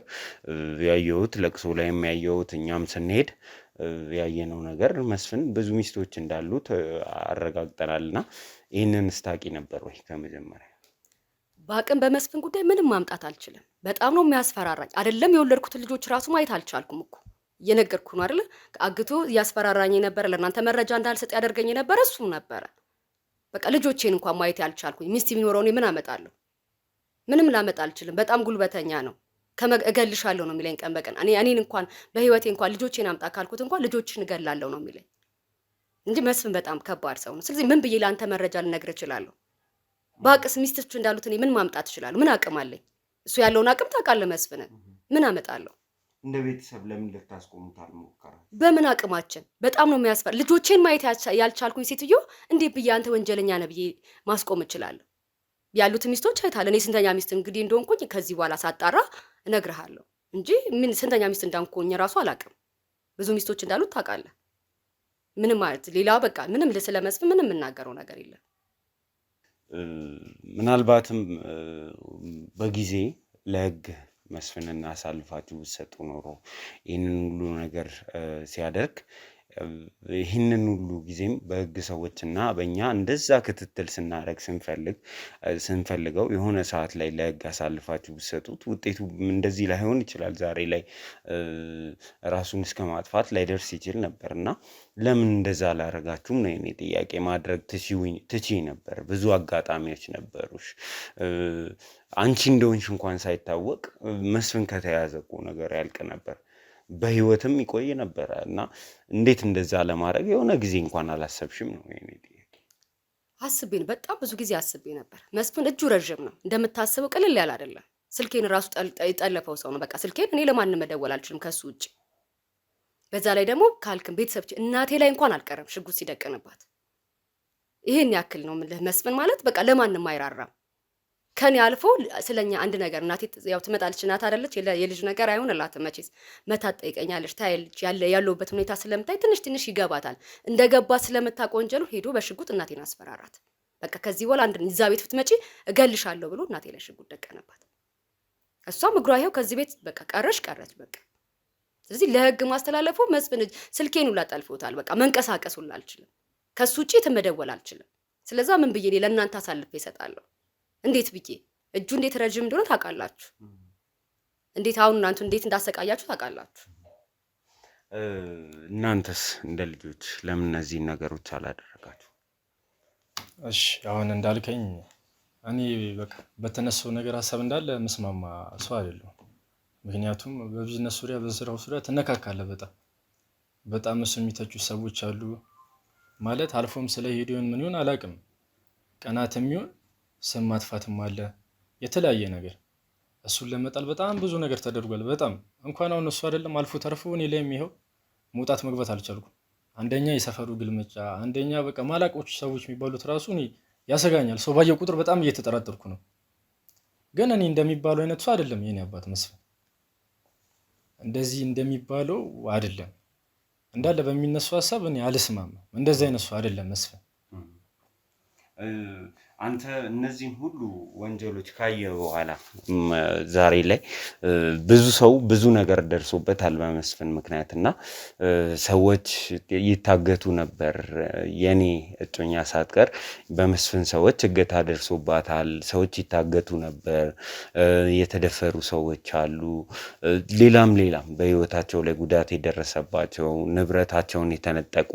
ያየሁት ለቅሶ ላይ የሚያየሁት እኛም ስንሄድ ያየነው ነገር መስፍን ብዙ ሚስቶች እንዳሉት አረጋግጠናልና ይህንን ስታቂ ነበር ወይ ከመጀመሪያ? በአቅም በመስፍን ጉዳይ ምንም ማምጣት አልችልም። በጣም ነው የሚያስፈራራኝ። አይደለም የወለድኩትን ልጆች ራሱ ማየት አልቻልኩም እኮ እየነገርኩ ነው አይደለ? አግቶ እያስፈራራኝ የነበረ ለእናንተ መረጃ እንዳልሰጥ ያደርገኝ የነበረ እሱ ነበረ። በቃ ልጆቼን እንኳን ማየት ያልቻልኩኝ። ሚስት ቢኖረው እኔ ምን አመጣለሁ? ምንም ላመጣ አልችልም። በጣም ጉልበተኛ ነው። እገልሻለሁ ነው የሚለኝ ቀን በቀን። እኔን እንኳን በህይወቴ እንኳን ልጆቼን አምጣ ካልኩት እንኳን ልጆችን እገላለሁ ነው የሚለኝ እንጂ መስፍን በጣም ከባድ ሰው ነው። ስለዚህ ምን ብዬ ለአንተ መረጃ ልነግር እችላለሁ? በአቅስ ሚስቶች እንዳሉት እኔ ምን ማምጣት እችላለሁ? ምን አቅም አለኝ? እሱ ያለውን አቅም ታውቃለህ መስፍንን። ምን አመጣለሁ? እንደ ቤተሰብ ለምን ልታስቆሙት አልሞከራችሁም? በምን አቅማችን? በጣም ነው የሚያስፈራ። ልጆቼን ማየት ያልቻልኩኝ ሴትዮ እንዴት ብዬ አንተ ወንጀለኛ ነህ ብዬ ማስቆም እችላለሁ? ያሉት ሚስቶች አይታለ። እኔ ስንተኛ ሚስት እንግዲህ እንደሆንኩኝ ከዚህ በኋላ ሳጣራ እነግርሃለሁ እንጂ ምን ስንተኛ ሚስት እንዳንኩኝ ራሱ አላውቅም። ብዙ ሚስቶች እንዳሉት ታውቃለህ። ምንም ማለት ሌላ በቃ ምንም ስለመስፍን ምንም የምናገረው ነገር የለም። ምናልባትም በጊዜ ለህግ መስፍንን አሳልፋችሁ ብትሰጡ ኖሮ ይህንን ሁሉ ነገር ሲያደርግ ይህንን ሁሉ ጊዜም በህግ ሰዎችና በእኛ እንደዛ ክትትል ስናደርግ ስንፈልገው የሆነ ሰዓት ላይ ለህግ አሳልፋችሁ ብትሰጡት ውጤቱ እንደዚህ ላይሆን ይችላል። ዛሬ ላይ ራሱን እስከ ማጥፋት ላይደርስ ይችል ነበር እና ለምን እንደዛ አላረጋችሁም ነው የኔ ጥያቄ። ማድረግ ትችይ ነበር። ብዙ አጋጣሚዎች ነበሩሽ። አንቺ እንደሆንሽ እንኳን ሳይታወቅ መስፍን ከተያዘ እኮ ነገር ያልቅ ነበር፣ በህይወትም ይቆይ ነበረ እና እንዴት እንደዛ ለማድረግ የሆነ ጊዜ እንኳን አላሰብሽም ነው የኔ ጥያቄ። አስቤ ነው፣ በጣም ብዙ ጊዜ አስቤ ነበር። መስፍን እጁ ረዥም ነው፣ እንደምታስበው ቅልል ያለ አይደለም። ስልኬን ራሱ የጠለፈው ሰው ነው። በቃ ስልኬን እኔ ለማንም መደወል አልችልም ከሱ ውጭ። በዛ ላይ ደግሞ ካልክም ቤተሰብ እናቴ ላይ እንኳን አልቀረም ሽጉጥ ሲደቅንባት። ይሄን ያክል ነው የምልህ። መስፍን ማለት በቃ ለማንም አይራራም። ከኔ አልፎ ስለኛ አንድ ነገር እናቴ ያው ትመጣለች፣ እናት አይደለች፣ የልጅ ነገር አይሆንላትም መቼስ። መታ ትጠይቀኛለች፣ ታያለች፣ ያለውበት ሁኔታ ስለምታይ ትንሽ ይገባታል። እንደገባት ስለምታውቅ ወንጀሉ ሄዶ በሽጉጥ እናቴን አስፈራራት። በቃ ከዚህ በኋላ አንድ እዛ ቤት ብትመጪ እገልሻለሁ ብሎ እናቴ ላይ ሽጉጥ ደቀነባት። እሷም እግሯ ይኸው ከዚህ ቤት በቃ ቀረች በቃ። ስለዚህ ለህግ ማስተላለፉ መስፍን ስልኬን ሁላ ጠልፎታል። በቃ መንቀሳቀስ ሁላ አልችልም፣ ከሱ ውጪ መደወል አልችልም። ስለዛ ምን ብዬ ለእናንተ አሳልፌ እሰጣለሁ? እንዴት ብዬ እጁ እንዴት ረጅም እንደሆነ ታውቃላችሁ። እንዴት አሁን እናንተ እንዴት እንዳሰቃያችሁ ታውቃላችሁ። እናንተስ እንደ ልጆች ለምን እነዚህን ነገሮች አላደረጋችሁ? እሺ አሁን እንዳልከኝ እኔ በቃ በተነሳው ነገር ሀሳብ እንዳለ መስማማ ሰው አይደለሁም። ምክንያቱም በቢዝነስ ዙሪያ በስራው ዙሪያ ትነካካለህ። በጣም እሱ የሚተቹ ሰዎች አሉ ማለት አልፎም ስለ ሄዲዮን ምን ይሆን አላውቅም። ቀናትም ይሆን ስም ማጥፋትም አለ የተለያየ ነገር። እሱን ለመጣል በጣም ብዙ ነገር ተደርጓል። በጣም እንኳን አሁን እሱ አይደለም አልፎ ተርፎ እኔ ላይም ይኸው መውጣት መግባት አልቻልኩም። አንደኛ የሰፈሩ ግልምጫ፣ አንደኛ በቃ ማላቆች ሰዎች የሚባሉት ራሱ እኔ ያሰጋኛል። ሰው ባየ ቁጥር በጣም እየተጠራጠርኩ ነው። ግን እኔ እንደሚባለው አይነት ሰው አይደለም የኔ አባት መስፍን። እንደዚህ እንደሚባለው አይደለም። እንዳለ በሚነሱ ሀሳብ እኔ አልስማማም። እንደዚህ አይነት ሰው አይደለም መስፍን። አንተ እነዚህን ሁሉ ወንጀሎች ካየ በኋላ ዛሬ ላይ ብዙ ሰው ብዙ ነገር ደርሶበታል በመስፍን ምክንያት እና ሰዎች ይታገቱ ነበር። የኔ እጮኛ ሳትቀር በመስፍን ሰዎች እገታ ደርሶባታል። ሰዎች ይታገቱ ነበር። የተደፈሩ ሰዎች አሉ። ሌላም በህይወታቸው ላይ ጉዳት የደረሰባቸው ንብረታቸውን የተነጠቁ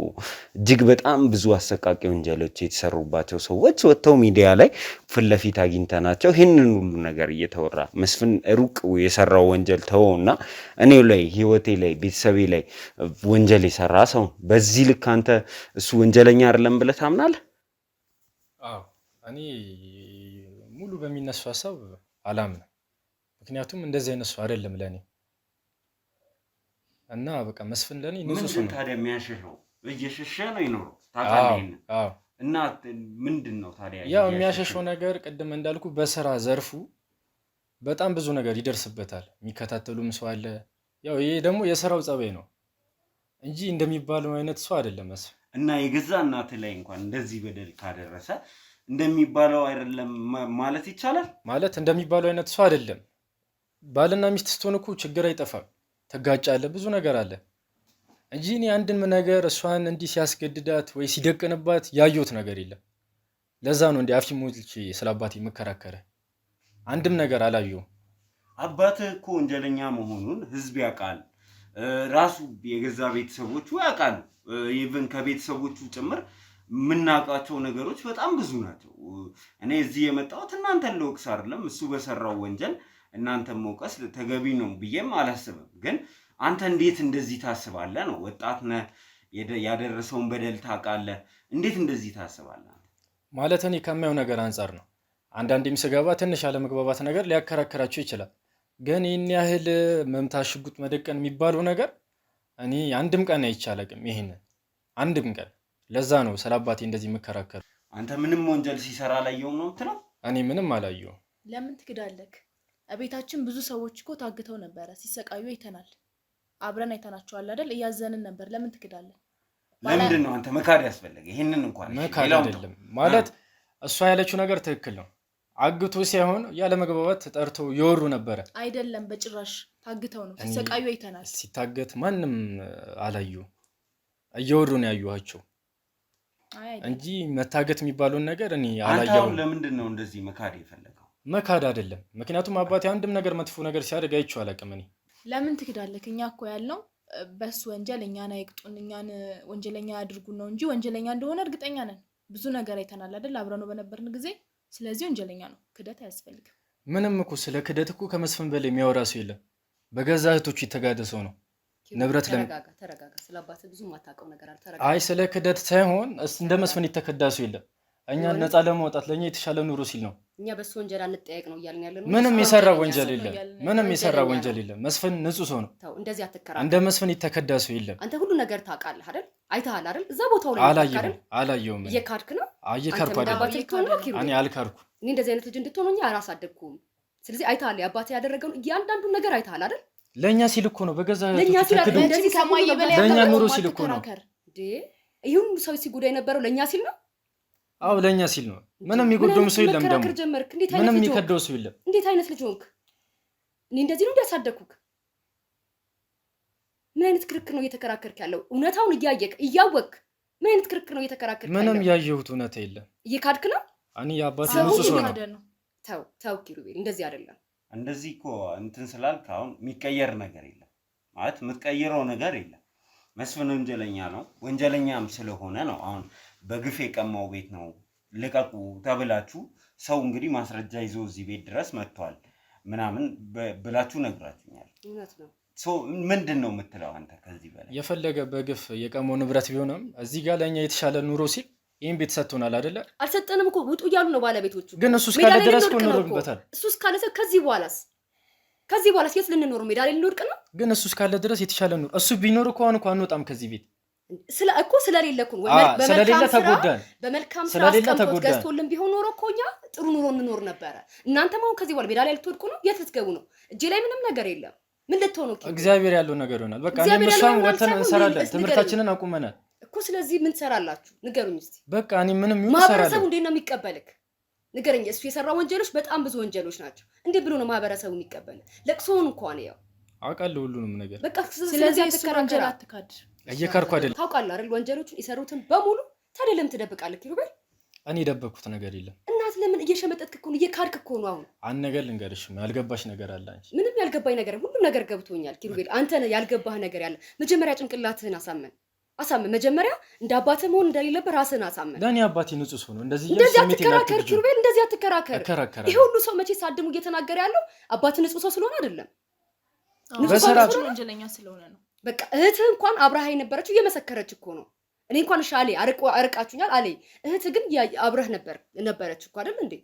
እጅግ በጣም ብዙ አሰቃቂ ወንጀሎች የተሰሩባቸው ሰዎች ወጥተው ሚዲያ ላይ ፊት ለፊት አግኝተናቸው ይህንን ሁሉ ነገር እየተወራ መስፍን ሩቅ የሰራው ወንጀል ተወውና እኔው ላይ ህይወቴ ላይ ቤተሰቤ ላይ ወንጀል የሰራ ሰው በዚህ ልክ አንተ እሱ ወንጀለኛ አይደለም ብለህ ታምናለህ? አዎ እኔ ሙሉ በሚነሱ ሀሳብ አላምንም። ምክንያቱም እንደዚህ አይነት ሰው አይደለም ለኔ እና በቃ መስፍን ለኔ ንጹህ ሰው ነው። ታዲያ የሚያሸሸው እየሸሸ ነው ይኖረው ታውቃለህ? አዎ እና ምንድነው ታዲያ ያው የሚያሸሸው ነገር ቅድም እንዳልኩ በስራ ዘርፉ በጣም ብዙ ነገር ይደርስበታል። የሚከታተሉም ሰው አለ። ያው ይሄ ደግሞ የስራው ጸባይ ነው እንጂ እንደሚባለው አይነት ሰው አይደለም መስፍን። እና የገዛ እናት ላይ እንኳን እንደዚህ በደል ካደረሰ እንደሚባለው አይደለም ማለት ይቻላል? ማለት እንደሚባለው አይነት ሰው አይደለም። ባልና ሚስት ስትሆን እኮ ችግር አይጠፋም። ትጋጫለህ፣ ብዙ ነገር አለ እንጂ እኔ አንድን ነገር እሷን እንዲህ ሲያስገድዳት ወይ ሲደቅንባት ያየሁት ነገር የለም። ለዛ ነው እንደ አፍሽ ሞልቼ ስለ አባቴ መከራከረ። አንድም ነገር አላየሁም። አባትህ እኮ ወንጀለኛ መሆኑን ህዝብ ያውቃል። ራሱ የገዛ ቤተሰቦቹ ያውቃሉ። ኢቭን ከቤተሰቦቹ ጭምር የምናውቃቸው ነገሮች በጣም ብዙ ናቸው። እኔ እዚህ የመጣሁት እናንተን ልወቅስ አይደለም። እሱ በሰራው ወንጀል እናንተን መውቀስ ተገቢ ነው ብዬም አላስብም። ግን አንተ እንዴት እንደዚህ ታስባለህ ነው? ወጣት ነህ፣ ያደረሰውን በደል ታውቃለህ። እንዴት እንደዚህ ታስባለህ? ማለት እኔ ከማየው ነገር አንጻር ነው። አንዳንዴም ስገባ ትንሽ ያለመግባባት ነገር ሊያከራከራቸው ይችላል። ግን ይህን ያህል መምታት፣ ሽጉጥ መደቀን የሚባለው ነገር እኔ አንድም ቀን አይቼ አላውቅም። ይሄንን አንድም ቀን። ለዛ ነው ስለ አባቴ እንደዚህ የምከራከር። አንተ ምንም ወንጀል ሲሰራ አላየሁም ነው የምትለው? እኔ ምንም አላየሁም። ለምን ትክዳለህ? ቤታችን ብዙ ሰዎች እኮ ታግተው ነበረ፣ ሲሰቃዩ አይተናል። አብረን አይተናቸዋል አይደል? እያዘንን ነበር። ለምን ትክዳለህ? ለምንድን ነው አንተ መካድ ያስፈልገ? ይሄንን እንኳን መካድ አይደለም ማለት እሷ ያለችው ነገር ትክክል ነው። አግቶ ሳይሆን ያለ መግባባት ተጠርተው ይወሩ ነበረ። አይደለም በጭራሽ ታግተው ነው፣ ሲሰቃዩ አይተናል። ሲታገት ማንም አላዩ፣ እየወሩ ነው ያዩዋቸው እንጂ መታገት የሚባለውን ነገር እኔ አላየሁም። አንተ ለምንድን ነው እንደዚህ መካድ የፈለገው? መካድ አይደለም። ምክንያቱም አባቴ አንድም ነገር መጥፎ ነገር ሲያደርግ አይቼው አላውቅም። እኔ ለምን ትክዳለህ? እኛ እኮ ያልነው በሱ ወንጀል እኛን አይቅጡን፣ እኛን ወንጀለኛ ያድርጉን ነው እንጂ ወንጀለኛ እንደሆነ እርግጠኛ ነን። ብዙ ነገር አይተናል አይደል? አብረን በነበርን ጊዜ። ስለዚህ ወንጀለኛ ነው፣ ክደት አያስፈልግም። ምንም እኮ ስለ ክደት እኮ ከመስፍን በላይ የሚያወራ ሰው የለም። በገዛ እህቶቹ የተጋደ ሰው ነው። ንብረት ተረጋጋ። ስለ አባትህ ብዙ የማታውቀው ነገር አለ። ተረጋጋ። አይ ስለ ክደት ሳይሆን እንደ መስፍን የተከዳ ሰው የለም። እኛን ነፃ ለማውጣት ለእኛ የተሻለ ኑሮ ሲል ነው። እኛ በሱ ወንጀል አንጠያየቅ ነው እያልን ያለ ነው። ምንም የሰራ ወንጀል የለም። ምንም የሰራ ወንጀል የለም። መስፍን ንጹህ ሰው ነው። ተው እንደዚህ አትከራከር። እንደ መስፍን የተከዳ ሰው የለም። አንተ ሁሉ ነገር ታውቃለህ አይደል? አይተሃል አይደል? እዛ ቦታው ላይ አላየሁም። እየካድክ ነው። እየካድኩ አይደለም። እኔ አልካድኩም። እኔ እንደዚህ አይነት ልጅ እንድትሆን እኛ አላሳደግኩም። ስለዚህ አይተሃል፣ አባትህ ያደረገውን እያንዳንዱ ነገር አይተሃል አይደል? ለእኛ ሲል እኮ ነው። በገዛ ለእኛ ሲል እንደዚህ ከማየ በላይ ለእኛ ኑሮ ሲል እኮ ነው። ይሁን ሰው ሲጉዳ የነበረው ለእኛ ሲል ነው። አዎ ለእኛ ሲል ነው። ምንም የሚጎደው ሰው የለም። ደግሞ ምንም የሚከደው ሰው የለም። እንዴት አይነት ልጅ ሆንክ? እኔ እንደዚህ ነው እንዲያሳደግኩክ? ምን አይነት ክርክር ነው እየተከራከርክ ያለው? እውነታውን እያወቅክ ምን አይነት ክርክር ነው እየተከራከርክ ያለው? ምንም ያየሁት እውነታ የለም። እየካድክ ነው። እኔ የአባቴ ንጹህ ሰው ነው። ተው ኪሩቤል እንደዚህ አይደለም። እንደዚህ እኮ እንትን ስላልክ አሁን የሚቀየር ነገር የለም ማለት የምትቀይረው ነገር የለም። መስፍን ወንጀለኛ ነው። ወንጀለኛም ስለሆነ ነው አሁን በግፍ የቀማው ቤት ነው ልቀቁ ተብላችሁ ሰው እንግዲህ ማስረጃ ይዞ እዚህ ቤት ድረስ መጥቷል ምናምን ብላችሁ ነግራችሁኛል። እውነት ነው። ምንድን ነው የምትለው አንተ? ከዚህ በላይ የፈለገ በግፍ የቀማው ንብረት ቢሆንም እዚህ ጋር ለእኛ የተሻለ ኑሮ ሲል ይህን ቤት ሰጥቶናል አይደለ? አልሰጠንም እኮ ውጡ እያሉ ነው ባለቤቶቹ። ግን እሱ እስካለ ድረስ እኮ እንኖርበታል። እሱ እስካለ ከዚህ በኋላስ የት ልንኖር? ሜዳ ላይ ልንወድቅ ነው? ግን እሱ እስካለ ድረስ የተሻለ ኑሮ እሱ ቢኖር እኮ አሁን አንወጣም ከዚህ ቤት ስለሌለ እኮ ስለሌለ ተጎዳን። በመልካም ስራ አስቀምጦት ገዝቶልን ቢሆን ኖሮ እኮ እኛ ጥሩ ኑሮ እንኖር ነበረ። እናንተም አሁን ከዚህ በኋላ ሜዳ ላይ ልትወድቁ ነው። የት ልትገቡ ነው? እጄ ላይ ምንም ነገር የለም። ምን ልትሆኑ? እግዚአብሔር ያለው ነገር ይሆናል። በቃ እኔ ምሳም ወተን እንሰራለን። ትምህርታችንን አቁመናል እኮ። ስለዚህ ምን ትሰራላችሁ? ንገሩኝ እስቲ። በቃ እኔ ምንም ይሁን ማህበረሰቡ እንዴት ነው የሚቀበልክ? ንገረኝ። እሱ የሰራው ወንጀሎች በጣም ብዙ ወንጀሎች ናቸው። እንዴት ብሎ ነው ማህበረሰቡ የሚቀበል? ለቅሶውን እንኳን ያው አውቃለሁ ሁሉንም ነገር። በቃ ስለዚህ ወንጀል አትካድ። እየካድኩ አይደለም። ታውቃለህ አይደል? ወንጀሎቹን የሰሩትን በሙሉ ታዲያ ለምን ትደብቃለህ ኪሩቤል? እኔ የደበኩት ነገር የለም። እናት ለምን እየሸመጠጥክ እኮ ነው? እየካድክ እኮ ነው። አሁን አንድ ነገር ልንገርሽ፣ ያልገባሽ ነገር አለ አንቺ። ምንም ያልገባኝ ነገር ሁሉም ነገር ገብቶኛል ኪሩቤል። አንተ ያልገባህ ነገር ያለ። መጀመሪያ ጭንቅላትህን አሳመን። መጀመሪያ እንደ አባትህ መሆን እንደሌለበት ራስህን አሳመን። ለእኔ አባቴ ንጹህ ሰው ነው። እንደዚህ አትከራከር ኪሩቤል፣ እንደዚህ አትከራከር። ይሄ ሁሉ ሰው መቼ ሳድሙ እየተናገረ ያለው አባትህ ንጹህ ሰው ስለሆነ አይደለም፣ በስራቱ ወንጀለኛ ስለሆነ ነው። በቃ እህትህ እንኳን አብረሃ የነበረችው እየመሰከረች እኮ ነው። እኔ እንኳን ሻሌ አርቃችሁኛል አለ። እህትህ ግን አብረህ ነበረች እኮ አይደል እንዴ?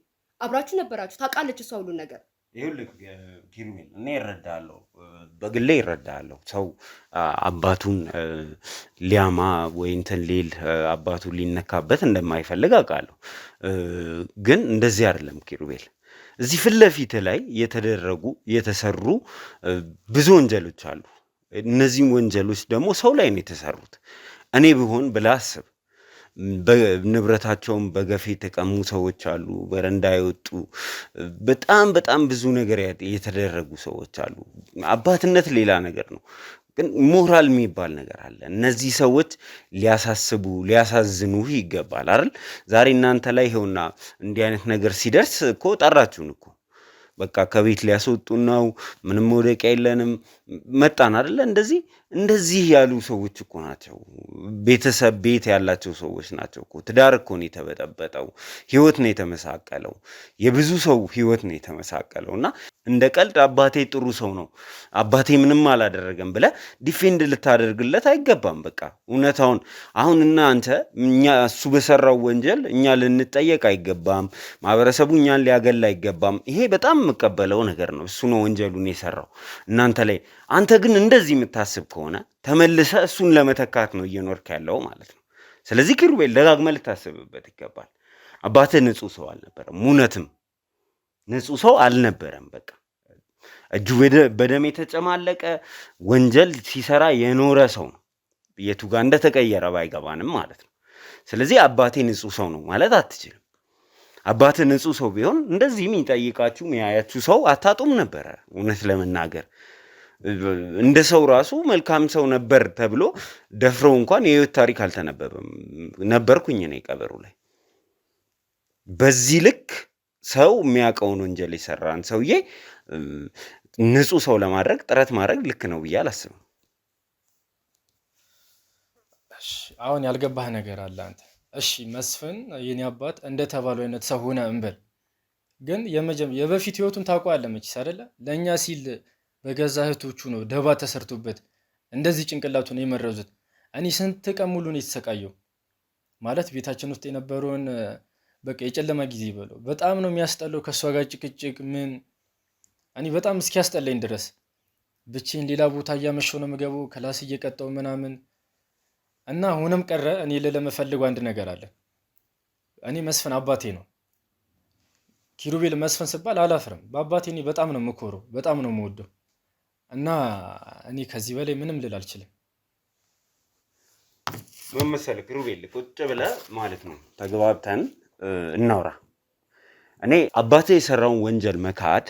አብራችሁ ነበራችሁ። ታውቃለች እሷ ሁሉን ነገር። ይኸውልህ ኪሩቤል፣ እኔ እረዳለሁ፣ በግሌ እረዳለሁ። ሰው አባቱን ሊያማ ወይ እንትን ሊል አባቱን ሊነካበት እንደማይፈልግ አውቃለሁ። ግን እንደዚህ አይደለም ኪሩቤል። እዚህ ፊት ለፊት ላይ የተሰሩ ብዙ ወንጀሎች አሉ። እነዚህም ወንጀሎች ደግሞ ሰው ላይ ነው የተሰሩት። እኔ ብሆን ብለህ አስብ። ንብረታቸውን በገፍ የተቀሙ ሰዎች አሉ፣ በረንዳ የወጡ በጣም በጣም ብዙ ነገር የተደረጉ ሰዎች አሉ። አባትነት ሌላ ነገር ነው፣ ግን ሞራል የሚባል ነገር አለ። እነዚህ ሰዎች ሊያሳዝኑህ ይገባል አይደል? ዛሬ እናንተ ላይ ይኸውና እንዲህ አይነት ነገር ሲደርስ እኮ ጠራችሁን እኮ። በቃ ከቤት ሊያስወጡን ነው፣ ምንም መውደቂያ የለንም፣ መጣን አይደለ? እንደዚህ ያሉ ሰዎች እኮ ናቸው። ቤተሰብ ቤት ያላቸው ሰዎች ናቸው እኮ። ትዳር እኮ ነው የተበጠበጠው፣ ህይወት ነው የተመሳቀለው፣ የብዙ ሰው ህይወት ነው የተመሳቀለው። እና እንደ ቀልድ አባቴ ጥሩ ሰው ነው፣ አባቴ ምንም አላደረገም ብለህ ዲፌንድ ልታደርግለት አይገባም። በቃ እውነታውን አሁን እናንተ እሱ በሰራው ወንጀል እኛ ልንጠየቅ አይገባም፣ ማህበረሰቡ እኛን ሊያገል አይገባም። ይሄ በጣም የምቀበለው ነገር ነው። እሱ ነው ወንጀሉን የሰራው እናንተ ላይ። አንተ ግን እንደዚህ የምታስብ ከሆነ ተመልሰ እሱን ለመተካት ነው እየኖርክ ያለው ማለት ነው። ስለዚህ ኪሩቤል ደጋግመህ ልታስብበት ይገባል። አባትህ ንጹህ ሰው አልነበረም፣ እውነትም ንጹህ ሰው አልነበረም። በቃ እጁ በደም የተጨማለቀ ወንጀል ሲሰራ የኖረ ሰው ነው። የቱ ጋር እንደተቀየረ ባይገባንም ማለት ነው። ስለዚህ አባቴ ንጹህ ሰው ነው ማለት አትችልም። አባትህ ንጹህ ሰው ቢሆን እንደዚህ የሚጠይቃችሁ የሚያያችሁ ሰው አታጡም ነበረ። እውነት ለመናገር እንደ ሰው ራሱ መልካም ሰው ነበር ተብሎ ደፍረው እንኳን የህይወት ታሪክ አልተነበበም። ነበርኩኝ እኔ ቀበሩ ላይ። በዚህ ልክ ሰው የሚያውቀውን ወንጀል የሰራን ሰውዬ ንጹህ ሰው ለማድረግ ጥረት ማድረግ ልክ ነው ብዬ አላስብም። አሁን ያልገባህ ነገር አለ አንተ። እሺ መስፍን የኔ አባት እንደተባለው አይነት ሰው ሆነ እንበል፣ ግን የበፊት ህይወቱን ታውቀዋለህ መቼስ አይደለ? ለእኛ ሲል በገዛ እህቶቹ ነው ደባ ተሰርቶበት እንደዚህ ጭንቅላቱን የመረዙት። እኔ ስንት ቀን ሙሉ ነው የተሰቃየው ማለት ቤታችን ውስጥ የነበረውን በቃ የጨለማ ጊዜ ይበለው በጣም ነው የሚያስጠላው። ከእሷ ጋር ጭቅጭቅ ምን እኔ በጣም እስኪያስጠላኝ ድረስ ብቻዬን ሌላ ቦታ እያመሸው ነው የምገባው፣ ክላስ እየቀጣው ምናምን እና ሆነም ቀረ እኔ ለመፈልገው አንድ ነገር አለ። እኔ መስፍን አባቴ ነው። ኪሩቤል መስፍን ስባል አላፍርም። በአባቴ እኔ በጣም ነው የምኮረው፣ በጣም ነው የምወደው እና እኔ ከዚህ በላይ ምንም ልል አልችልም። ምን መሰለህ ኪሩቤል፣ ቁጭ ብለህ ማለት ነው ተግባብተን እናውራ። እኔ አባቴ የሰራውን ወንጀል መካድ፣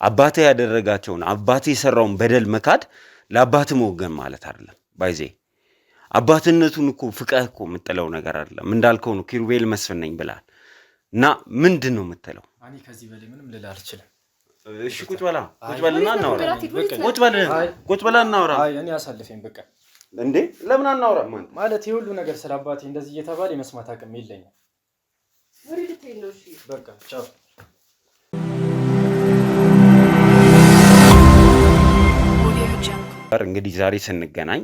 አባቴ ያደረጋቸውን አባቴ የሰራውን በደል መካድ ለአባቴ መወገን ማለት አይደለም። ባይዜ አባትነቱን እኮ ፍቀህ እኮ የምጥለው ነገር አይደለም። እንዳልከው ነው ኪሩቤል መስፍን ነኝ ብላል። እና ምንድን ነው የምትለው? እኔ ከዚህ በላይ ምንም ልል አልችልም። እሺ ቁጭ በልና እናውራ። ቁጭ በላ እናውራ። አይ እኔ አሳልፈኝ በቃ። እንዴ ለምን አናውራ? ማለት የሁሉ ነገር ስለ አባቴ እንደዚህ እየተባለ የመስማት አቅም የለኝም። በቃ ቻው። እንግዲህ ዛሬ ስንገናኝ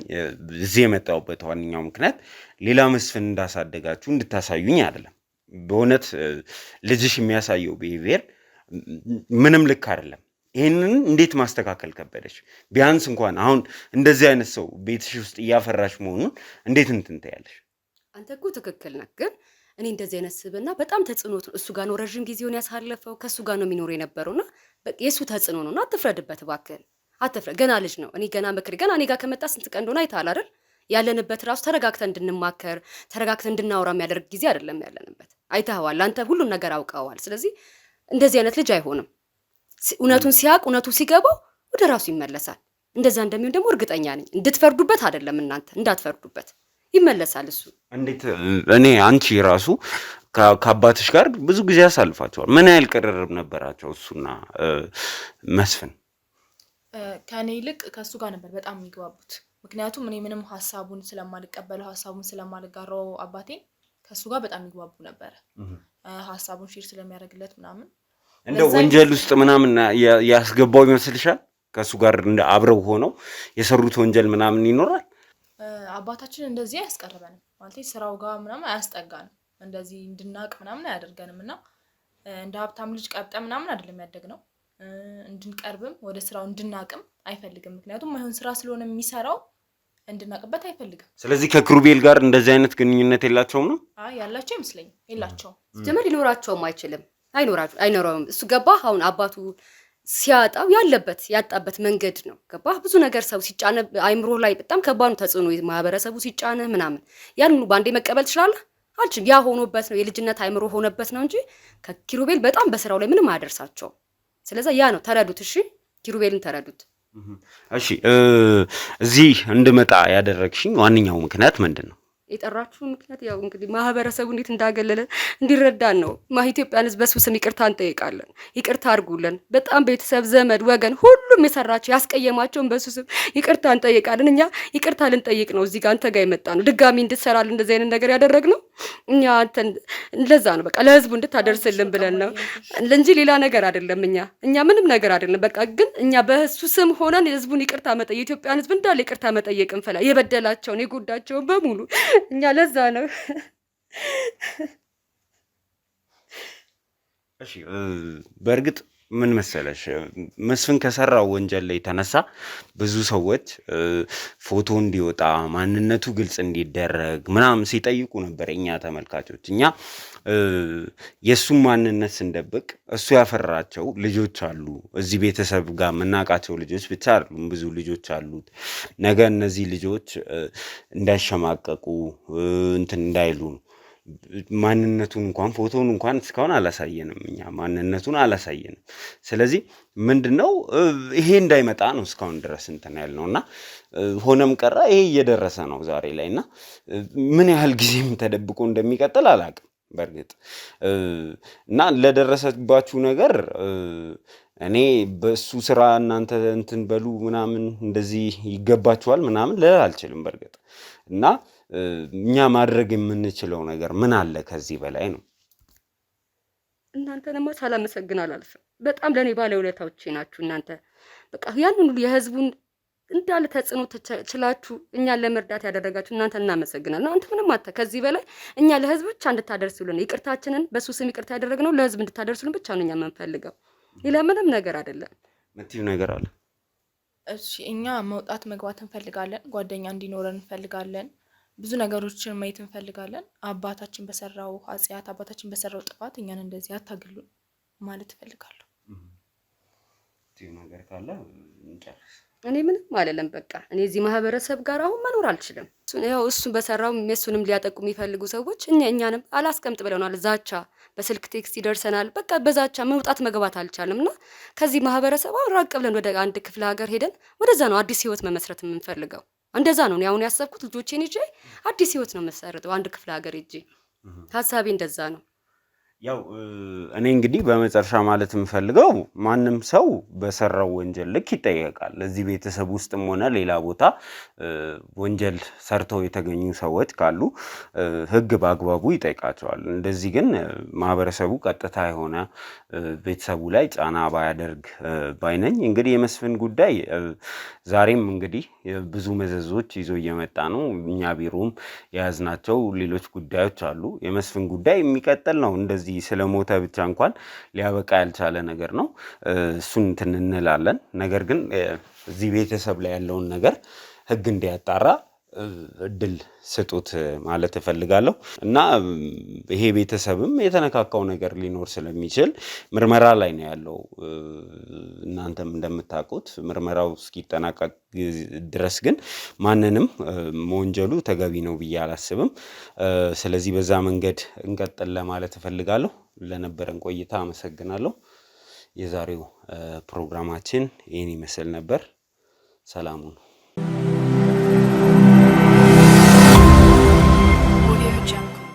እዚህ የመጣሁበት ዋነኛው ምክንያት ሌላ መስፍን እንዳሳደጋችሁ እንድታሳዩኝ አይደለም። በእውነት ልጅሽ የሚያሳየው ቢሄቪየር ምንም ልክ አይደለም። ይህንን እንዴት ማስተካከል ከበደች? ቢያንስ እንኳን አሁን እንደዚህ አይነት ሰው ቤትሽ ውስጥ እያፈራሽ መሆኑን እንዴት እንትን ትያለሽ? አንተ እኮ ትክክል ነህ፣ ግን እኔ እንደዚህ አይነት ስብና በጣም ተጽዕኖ እሱ ጋር ነው ረዥም ጊዜውን ያሳለፈው፣ ከእሱ ጋር ነው የሚኖር የነበረውና የእሱ ተጽዕኖ ነውና አትፍረድበት እባክህን፣ አትፍረድ። ገና ልጅ ነው። እኔ ገና ምክር ገና እኔ ጋር ከመጣ ስንት ቀን እንደሆነ አይተሃል አይደል? ያለንበት ራሱ ተረጋግተን እንድንማከር ተረጋግተን እንድናወራ የሚያደርግ ጊዜ አይደለም ያለንበት። አይተኸዋል፣ አንተ ሁሉን ነገር አውቀዋል። ስለዚህ እንደዚህ አይነት ልጅ አይሆንም። እውነቱን ሲያውቅ እውነቱ ሲገባው ወደ ራሱ ይመለሳል። እንደዛ እንደሚሆን ደግሞ እርግጠኛ ነኝ። እንድትፈርዱበት አይደለም እናንተ እንዳትፈርዱበት፣ ይመለሳል እሱ። እንዴት እኔ አንቺ ራሱ ከአባትሽ ጋር ብዙ ጊዜ ያሳልፋቸዋል። ምን ያህል ቅርርብ ነበራቸው እሱና መስፍን? ከእኔ ይልቅ ከእሱ ጋር ነበር በጣም የሚግባቡት። ምክንያቱም እኔ ምንም ሀሳቡን ስለማልቀበለው ሀሳቡን ስለማልጋራው አባቴን ከእሱ ጋር በጣም ይግባቡ ነበረ። ሀሳቡን ሼር ስለሚያደርግለት ምናምን እንደው ወንጀል ውስጥ ምናምን ያስገባው ይመስልሻል? ከእሱ ጋር አብረው ሆነው የሰሩት ወንጀል ምናምን ይኖራል? አባታችን እንደዚህ አያስቀርበንም ማለት ስራው ጋር ምናምን አያስጠጋንም፣ እንደዚህ እንድናቅ ምናምን አያደርገንም። እና እንደ ሀብታም ልጅ ቀብጠ ምናምን አይደለም ያደግነው። እንድንቀርብም ወደ ስራው እንድናቅም አይፈልግም። ምክንያቱም አይሆን ስራ ስለሆነ የሚሰራው እንድናቅበት አይፈልግም። ስለዚህ ከክሩቤል ጋር እንደዚህ አይነት ግንኙነት የላቸውም ነው? አይ ያላቸው ይመስለኛል። የላቸውም። ጀመር ሊኖራቸውም አይችልም። አይኖረውም። እሱ ገባህ? አሁን አባቱ ሲያጣው ያጣበት መንገድ ነው። ገባህ? ብዙ ነገር ሰው ሲጫነ አይምሮ ላይ በጣም ከባድ ተጽዕኖ ማህበረሰቡ ሲጫነ ምናምን ያን ባንዴ መቀበል ትችላለህ? አልችልም። ያ ሆኖበት ነው የልጅነት አይምሮ ሆነበት ነው እንጂ ከኪሩቤል በጣም በስራው ላይ ምንም አያደርሳቸው። ስለዚህ ያ ነው። ተረዱት። እሺ ኪሩቤልን ተረዱት። እሺ እዚህ እንድመጣ ያደረግሽኝ ዋነኛው ምክንያት ምንድን ነው? የጠራችሁ ምክንያት ያው እንግዲህ ማህበረሰቡ እንዴት እንዳገለለ እንዲረዳን ነው። ኢትዮጵያን ሕዝብ በሱ ስም ይቅርታ እንጠይቃለን። ይቅርታ አድርጉልን። በጣም ቤተሰብ፣ ዘመድ፣ ወገን ሁሉም የሰራቸው ያስቀየማቸውን በሱ ስም ይቅርታ እንጠይቃለን። እኛ ይቅርታ ልንጠይቅ ነው እዚህ ጋር አንተ ጋር የመጣ ነው። ድጋሚ እንድትሰራልን እንደዚህ አይነት ነገር ያደረግነው እኛ አንተን ለዛ ነው። በቃ ለሕዝቡ እንድታደርስልን ብለን ነው እንጂ ሌላ ነገር አይደለም። እኛ ምንም ነገር አይደለም። በቃ ግን እኛ በሱ ስም ሆነን ሕዝቡን ይቅርታ መጠየቅ የኢትዮጵያን ሕዝብ እንዳለ ይቅርታ መጠየቅ እንፈላ የበደላቸውን የጎዳቸውን በሙሉ እኛ ለዛ ነው። እሺ በእርግጥ ምን መሰለሽ መስፍን ከሰራው ወንጀል ላይ የተነሳ ብዙ ሰዎች ፎቶ እንዲወጣ ማንነቱ ግልጽ እንዲደረግ ምናምን ሲጠይቁ ነበር። እኛ ተመልካቾች እኛ የእሱን ማንነት ስንደብቅ እሱ ያፈራቸው ልጆች አሉ። እዚህ ቤተሰብ ጋር የምናውቃቸው ልጆች ብቻ አይደሉም፣ ብዙ ልጆች አሉት። ነገ እነዚህ ልጆች እንዳይሸማቀቁ እንትን እንዳይሉ ማንነቱን እንኳን ፎቶውን እንኳን እስካሁን አላሳየንም። እኛ ማንነቱን አላሳየንም። ስለዚህ ምንድነው ይሄ እንዳይመጣ ነው እስካሁን ድረስ እንትን ያልነው እና ሆነም ቀረ ይሄ እየደረሰ ነው ዛሬ ላይ እና ምን ያህል ጊዜም ተደብቆ እንደሚቀጥል አላውቅም በእርግጥ እና ለደረሰባችሁ ነገር እኔ በሱ ስራ እናንተ እንትን በሉ ምናምን እንደዚህ ይገባችኋል ምናምን ልል አልችልም በእርግጥ እና እኛ ማድረግ የምንችለው ነገር ምን አለ ከዚህ በላይ ነው። እናንተንማ ሳላመሰግን አላልፍም። በጣም ለእኔ ባለውለታዎቼ ናችሁ እናንተ። በቃ ያንን ሁሉ የህዝቡን እንዳለ ተጽዕኖ ችላችሁ እኛን ለመርዳት ያደረጋችሁ እናንተ እናመሰግናለን። እናንተ ምንም ከዚህ በላይ እኛ ለህዝብ ብቻ እንድታደርሱልን ይቅርታችንን በሱ ስም ይቅርታ ያደረግነው ለህዝብ እንድታደርሱልን ብቻ ነው እኛ የምንፈልገው። ሌላ ምንም ነገር አይደለም። ምትይው ነገር አለ? እሺ እኛ መውጣት መግባት እንፈልጋለን። ጓደኛ እንዲኖረን እንፈልጋለን። ብዙ ነገሮችን ማየት እንፈልጋለን። አባታችን በሰራው ኃጢአት አባታችን በሰራው ጥፋት እኛን እንደዚህ አታግሉን ማለት እፈልጋለሁ። ነገር ካለ እንጨርስ። እኔ ምንም አይደለም። በቃ እኔ እዚህ ማህበረሰብ ጋር አሁን መኖር አልችልም። ያው እሱ በሰራው እሱንም ሊያጠቁ የሚፈልጉ ሰዎች እኛንም አላስቀምጥ ብለውናል። ዛቻ በስልክ ቴክስት ይደርሰናል። በቃ በዛቻ መውጣት መግባት አልቻልም እና ከዚህ ማህበረሰብ አሁን ራቅ ብለን ወደ አንድ ክፍለ ሀገር ሄደን ወደዛ ነው አዲስ ህይወት መመስረት የምንፈልገው። እንደዛ ነው እኔ አሁን ያሰብኩት። ልጆቼን ይዤ አዲስ ህይወት ነው መሰረተው አንድ ክፍለ ሀገር ሄጄ ሀሳቤ እንደዛ ነው። ያው እኔ እንግዲህ በመጨረሻ ማለት የምፈልገው ማንም ሰው በሰራው ወንጀል ልክ ይጠየቃል። እዚህ ቤተሰብ ውስጥም ሆነ ሌላ ቦታ ወንጀል ሰርተው የተገኙ ሰዎች ካሉ ሕግ በአግባቡ ይጠይቃቸዋል። እንደዚህ ግን ማህበረሰቡ ቀጥታ የሆነ ቤተሰቡ ላይ ጫና ባያደርግ ባይነኝ። እንግዲህ የመስፍን ጉዳይ ዛሬም እንግዲህ ብዙ መዘዞች ይዞ እየመጣ ነው። እኛ ቢሮም የያዝናቸው ሌሎች ጉዳዮች አሉ። የመስፍን ጉዳይ የሚቀጥል ነው። እንደዚህ ስለሞተ ብቻ እንኳን ሊያበቃ ያልቻለ ነገር ነው። እሱን እንትን እንላለን። ነገር ግን እዚህ ቤተሰብ ላይ ያለውን ነገር ህግ እንዲያጣራ እድል ስጡት ማለት እፈልጋለሁ እና ይሄ ቤተሰብም የተነካካው ነገር ሊኖር ስለሚችል ምርመራ ላይ ነው ያለው። እናንተም እንደምታውቁት ምርመራው እስኪጠናቀቅ ድረስ ግን ማንንም መወንጀሉ ተገቢ ነው ብዬ አላስብም። ስለዚህ በዛ መንገድ እንቀጥል ለማለት እፈልጋለሁ። ለነበረን ቆይታ አመሰግናለሁ። የዛሬው ፕሮግራማችን ይህን ይመስል ነበር። ሰላሙን